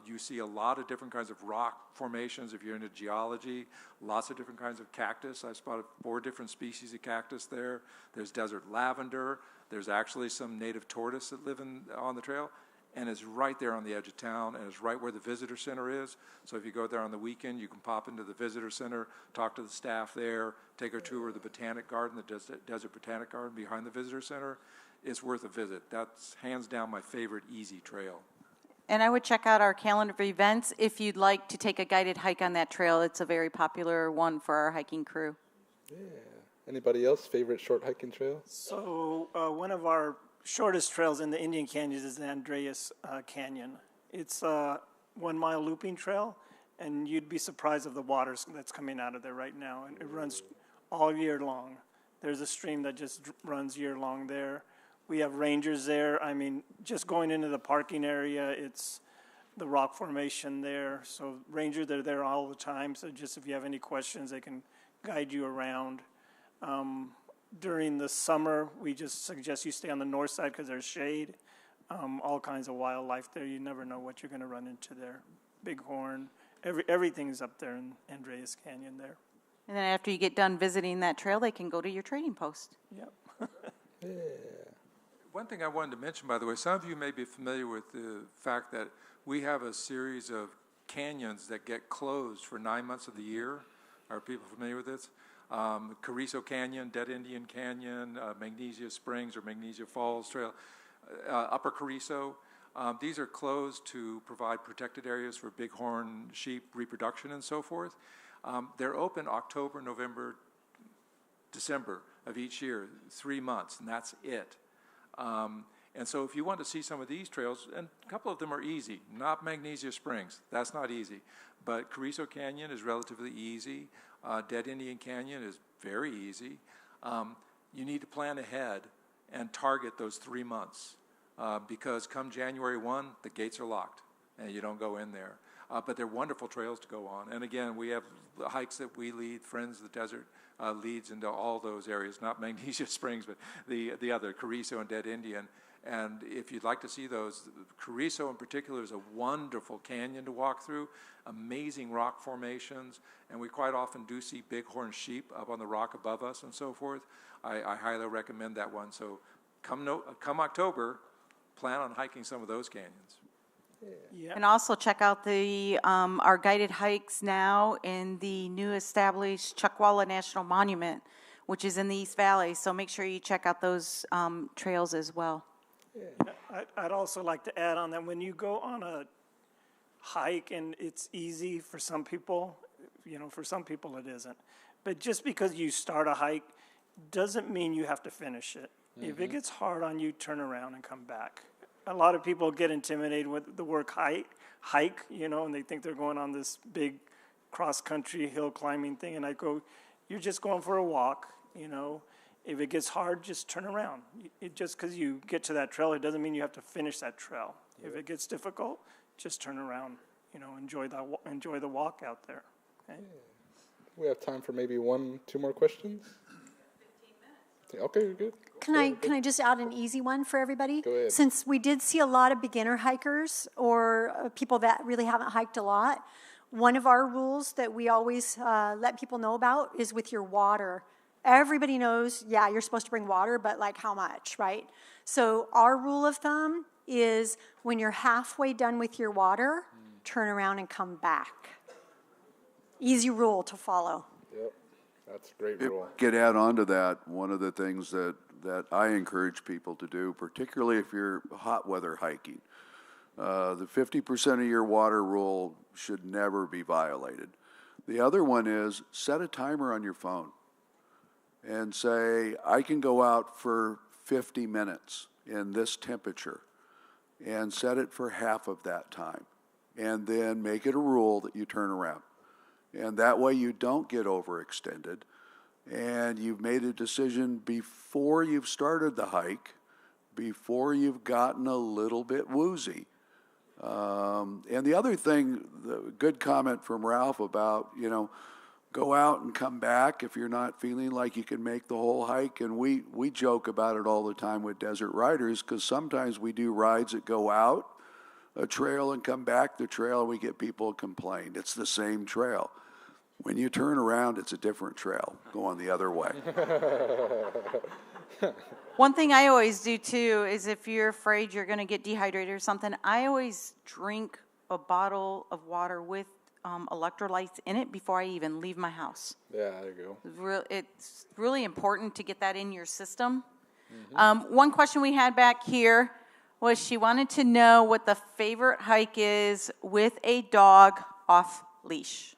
You see a lot of different kinds of rock formations if you're into geology, lots of different kinds of cactus. I spotted 4 different species of cactus there. There's desert lavender. There's actually some native tortoise that live on the trail. And it's right there on the edge of town, and it's right where the visitor center is. So if you go there on the weekend, you can pop into the visitor center, talk to the staff there, take a tour of the botanic garden, the desert botanic garden behind the visitor center. It's worth a visit. That's hands down my favorite easy trail. And I would check out our calendar of events if you'd like to take a guided hike on that trail. It's a very popular one for our hiking crew. Yeah. Anybody else favorite short hiking trail? So one of our shortest trails in the Indian Canyons is the Andreas Canyon. It's a 1-mile looping trail, and you'd be surprised of the water that's coming out of there right now. And it runs all year long. There's a stream that just runs year long there. We have rangers there. I mean, just going into the parking area, it's the rock formation there. So rangers, they're there all the time. So just if you have any questions, they can guide you around. During the summer, we just suggest you stay on the north side because there's shade. All kinds of wildlife there. You never know what you're going to run into there. Bighorn, everything's up there in Andreas Canyon there. And then after you get done visiting that trail, they can go to your trading post. Yep. Yeah. One thing I wanted to mention, by the way, some of you may be familiar with the fact that we have a series of canyons that get closed for 9 months of the year. Are people familiar with this? Carrizo Canyon, Dead Indian Canyon, Magnesia Springs or Magnesia Falls Trail, Upper Carrizo. These are closed to provide protected areas for bighorn sheep reproduction and so forth. They're open October, November, December of each year, 3 months, and that's it. And so if you want to see some of these trails, and a couple of them are easy, not Magnesia Springs, that's not easy, but Carrizo Canyon is relatively easy. Dead Indian Canyon is very easy. You need to plan ahead and target those 3 months because come January 1, the gates are locked and you don't go in there. But they're wonderful trails to go on. And again, we have hikes that we lead, Friends of the Desert leads into all those areas, not Magnesia Springs, but the other, Carrizo and Dead Indian. And if you'd like to see those, Carrizo in particular is a wonderful canyon to walk through, amazing rock formations, and we quite often do see bighorn sheep up on the rock above us and so forth. I highly recommend that one. So come October, plan on hiking some of those canyons. Yeah. And also check out the our guided hikes now in the new established Chuckwalla National Monument, which is in the East Valley. So make sure you check out those trails as well. Yeah. I'd also like to add on that when you go on a hike and it's easy for some people, for some people it isn't. But just because you start a hike doesn't mean you have to finish it. Mm-hmm. If it gets hard on you, turn around and come back. A lot of people get intimidated with the word hike, and they think they're going on this big cross-country hill climbing thing. And I go, you're just going for a walk, If it gets hard, just turn around. Just because you get to that trail, it doesn't mean you have to finish that trail. Yeah. If it gets difficult, just turn around. Enjoy the walk out there. Okay? Yeah. We have time for maybe 1-2 more questions. 15 minutes. Okay, you're good. Can I just add an easy one for everybody? Go ahead. Since we did see a lot of beginner hikers or people that really haven't hiked a lot, one of our rules that we always let people know about is with your water. Everybody knows, you're supposed to bring water, but like how much, right? So our rule of thumb is when you're halfway done with your water, turn around and come back. Easy rule to follow. Yep, that's a great rule. Get add on to that, one of the things that I encourage people to do, particularly if you're hot weather hiking, the 50% of your water rule should never be violated. The other one is set a timer on your phone and say, I can go out for 50 minutes in this temperature and set it for half of that time. And then make it a rule that you turn around. And that way you don't get overextended. And you've made a decision before you've started the hike, before you've gotten a little bit woozy. And the other thing, the good comment from Ralph about, go out and come back if you're not feeling like you can make the whole hike. And we joke about it all the time with desert riders because sometimes we do rides that go out a trail and come back the trail and we get people complain. It's the same trail. When you turn around, it's a different trail going the other way. One thing I always do too is if you're afraid you're going to get dehydrated or something, I always drink a bottle of water with electrolytes in it before I even leave my house. Yeah, there you go. It's really important to get that in your system. Mm-hmm. One question we had back here was she wanted to know what the favorite hike is with a dog off leash.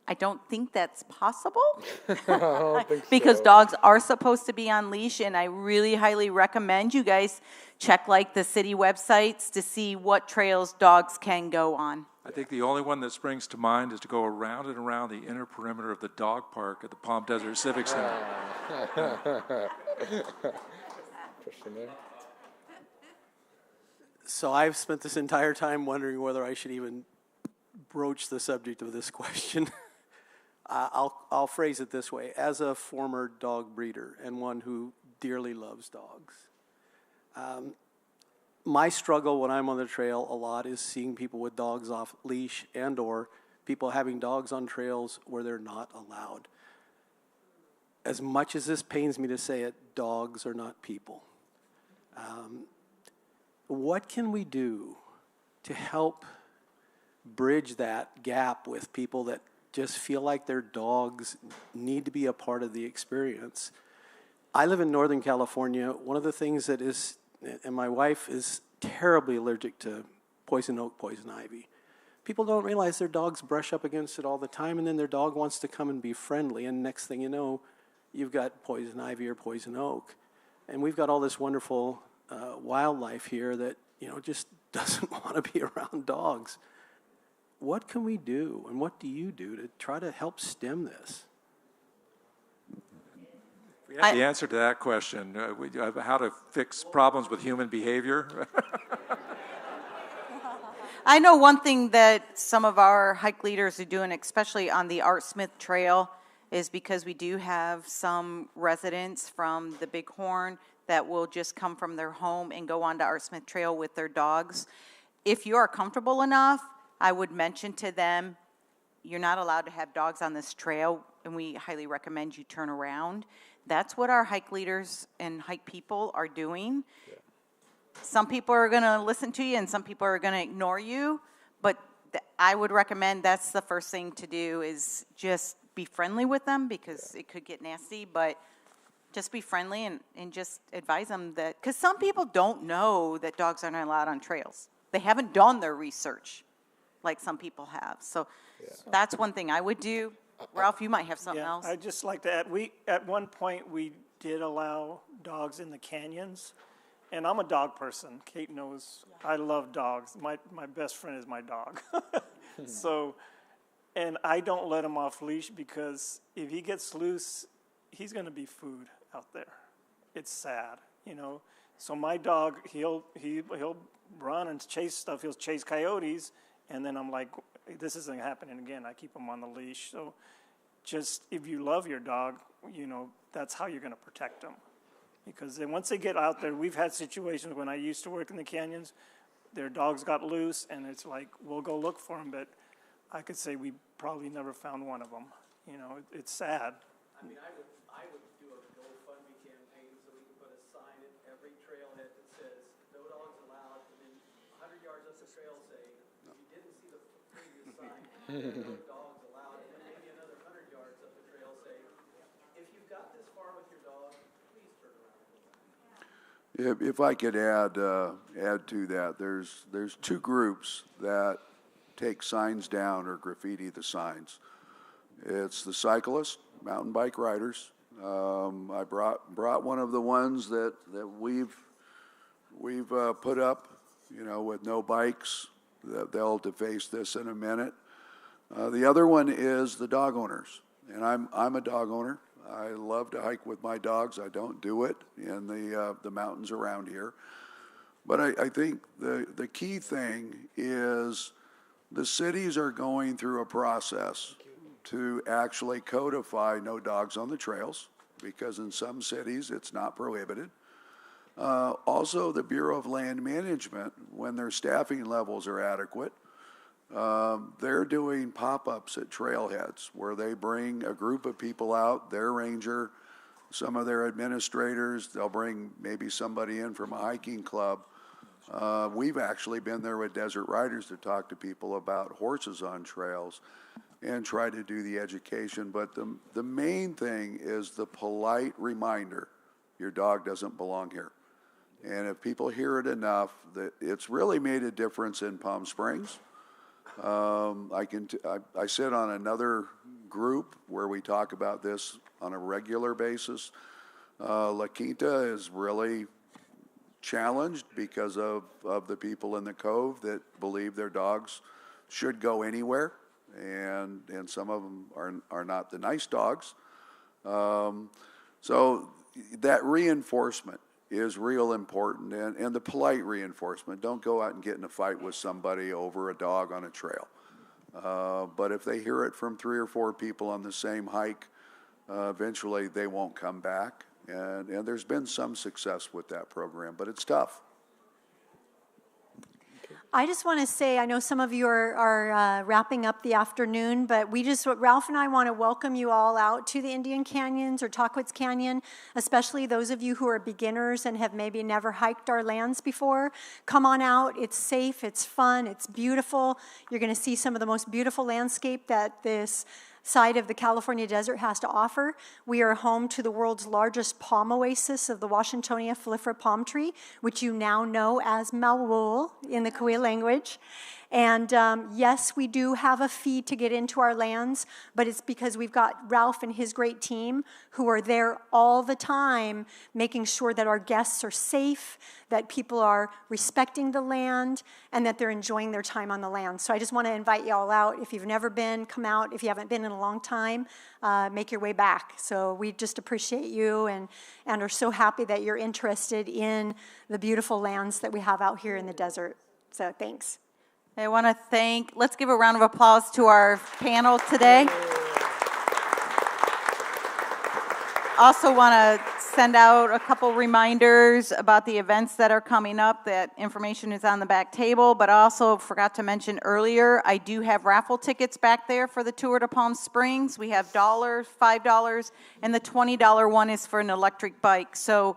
I don't think that's possible I don't think because so. dogs are supposed to be on leash, and I really highly recommend you guys check like the city websites to see what trails dogs can go on. I think the only one that springs to mind is to go around and around the inner perimeter of the dog park at the Palm Desert Civic Center. So I've spent this entire time wondering whether I should even broach the subject of this question. I'll phrase it this way. As a former dog breeder and one who dearly loves dogs, my struggle when I'm on the trail a lot is seeing people with dogs off leash and or people having dogs on trails where they're not allowed. As much as this pains me to say it, dogs are not people. What can we do to help bridge that gap with people that just feel like their dogs need to be a part of the experience? I live in Northern California. One of the things that is, and my wife is terribly allergic to poison oak, poison ivy. People don't realize their dogs brush up against it all the time, and then their dog wants to come and be friendly, and next thing you know, you've got poison ivy or poison oak. And we've got all this wonderful wildlife here that, just doesn't want to be around dogs. What can we do, and what do you do to try to help stem this? We have the answer to that question. How to fix problems with human behavior? I know one thing that some of our hike leaders are doing, especially on the Art Smith Trail, is because we do have some residents from the Bighorn that will just come from their home and go on to Art Smith Trail with their dogs. If you are comfortable enough, I would mention to them, you're not allowed to have dogs on this trail, and we highly recommend you turn around. That's what our hike leaders and hike people are doing. Yeah. Some people are going to listen to you, and some people are going to ignore you, but I would recommend that's the first thing to do is just be friendly with them, because it could get nasty, but just be friendly and just advise them that, because some people don't know that dogs aren't allowed on trails. They haven't done their research like some people have. So that's one thing I would do. Ralph, you might have something else. I'd just like to add, at one point we did allow dogs in the canyons, and I'm a dog person. Kate knows I love dogs. My best friend is my dog. So, and I don't let him off leash, because if he gets loose, he's going to be food out there. It's sad, So my dog, he'll run and chase stuff. He'll chase coyotes, and then I'm like, this isn't happening again. I keep him on the leash. So just, if you love your dog, that's how you're going to protect them. Because then once they get out there, we've had situations when I used to work in the canyons, their dogs got loose, and it's like, we'll go look for them, but I could say we probably never found one of them. It's sad. I mean, I would do a GoFundMe campaign so we can put a sign at every trailhead that says, no dogs allowed, and then 100 yards up the trail say, if you didn't see the previous sign, no dogs allowed, and then maybe another 100 yards up the trail say, if you've got this far with your dog, please turn around. If I could add to that, there's two groups that take signs down or graffiti the signs. It's the cyclists, mountain bike riders. I brought one of the ones that we've put up, with no bikes. They'll deface this in a minute. The other one is the dog owners, and I'm a dog owner. I love to hike with my dogs. I don't do it in the mountains around here, but I think the key thing is the cities are going through a process to actually codify no dogs on the trails, because in some cities it's not prohibited. Also, the Bureau of Land Management, when their staffing levels are adequate, they're doing pop-ups at trailheads where they bring a group of people out, their ranger, some of their administrators, they'll bring maybe somebody in from a hiking club. We've actually been there with Desert Riders to talk to people about horses on trails and try to do the education. But the main thing is the polite reminder, your dog doesn't belong here. And if people hear it enough, that it's really made a difference in Palm Springs. I sit on another group where we talk about this on a regular basis. La Quinta is really challenged because of the people in the Cove that believe their dogs should go anywhere, and some of them are not the nice dogs. So that reinforcement is real important, and the polite reinforcement. Don't go out and get in a fight with somebody over a dog on a trail. But if they hear it from 3 or 4 people on the same hike, eventually they won't come back. And there's been some success with that program, but it's tough. I just want to say, I know some of you are wrapping up the afternoon, but Ralph and I want to welcome you all out to the Indian Canyons or Tahquitz Canyon, especially those of you who are beginners and have maybe never hiked our lands before. Come on out. It's safe, it's fun, it's beautiful. You're going to see some of the most beautiful landscape that this side of the California desert has to offer. We are home to the world's largest palm oasis of the Washingtonia foliifera palm tree, which you now know as Malwool in the Kauai language. And yes, we do have a fee to get into our lands, but it's because we've got Ralph and his great team who are there all the time, making sure that our guests are safe, that people are respecting the land, and that they're enjoying their time on the land. So I just want to invite you all out. If you've never been, come out. If you haven't been in a long time, make your way back. So we just appreciate you and are so happy that you're interested in the beautiful lands that we have out here in the desert. So thanks. I want to let's give a round of applause to our panel today. Also want to send out a couple reminders about the events that are coming up. That information is on the back table, but also forgot to mention earlier, I do have raffle tickets back there for the tour to Palm Springs. We have $, $5, and the $20 one is for an electric bike. So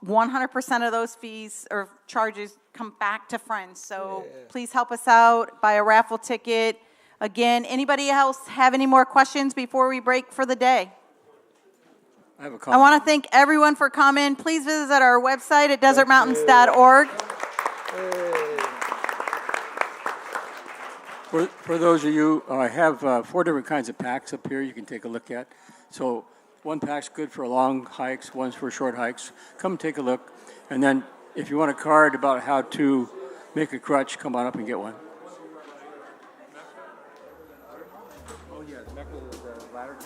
100% of those fees or charges come back to friends. So please help us out, buy a raffle ticket. Again, anybody else have any more questions before we break for the day? I have a comment. I want to thank everyone for coming. Please visit our website at desertmountains.org. For those of you, I have 4 different kinds of packs up here you can take a look at. So one pack's good for long hikes, one's for short hikes. Come take a look. And then if you want a card about how to make a crutch, come on up and get one. Oh, yeah, the ladder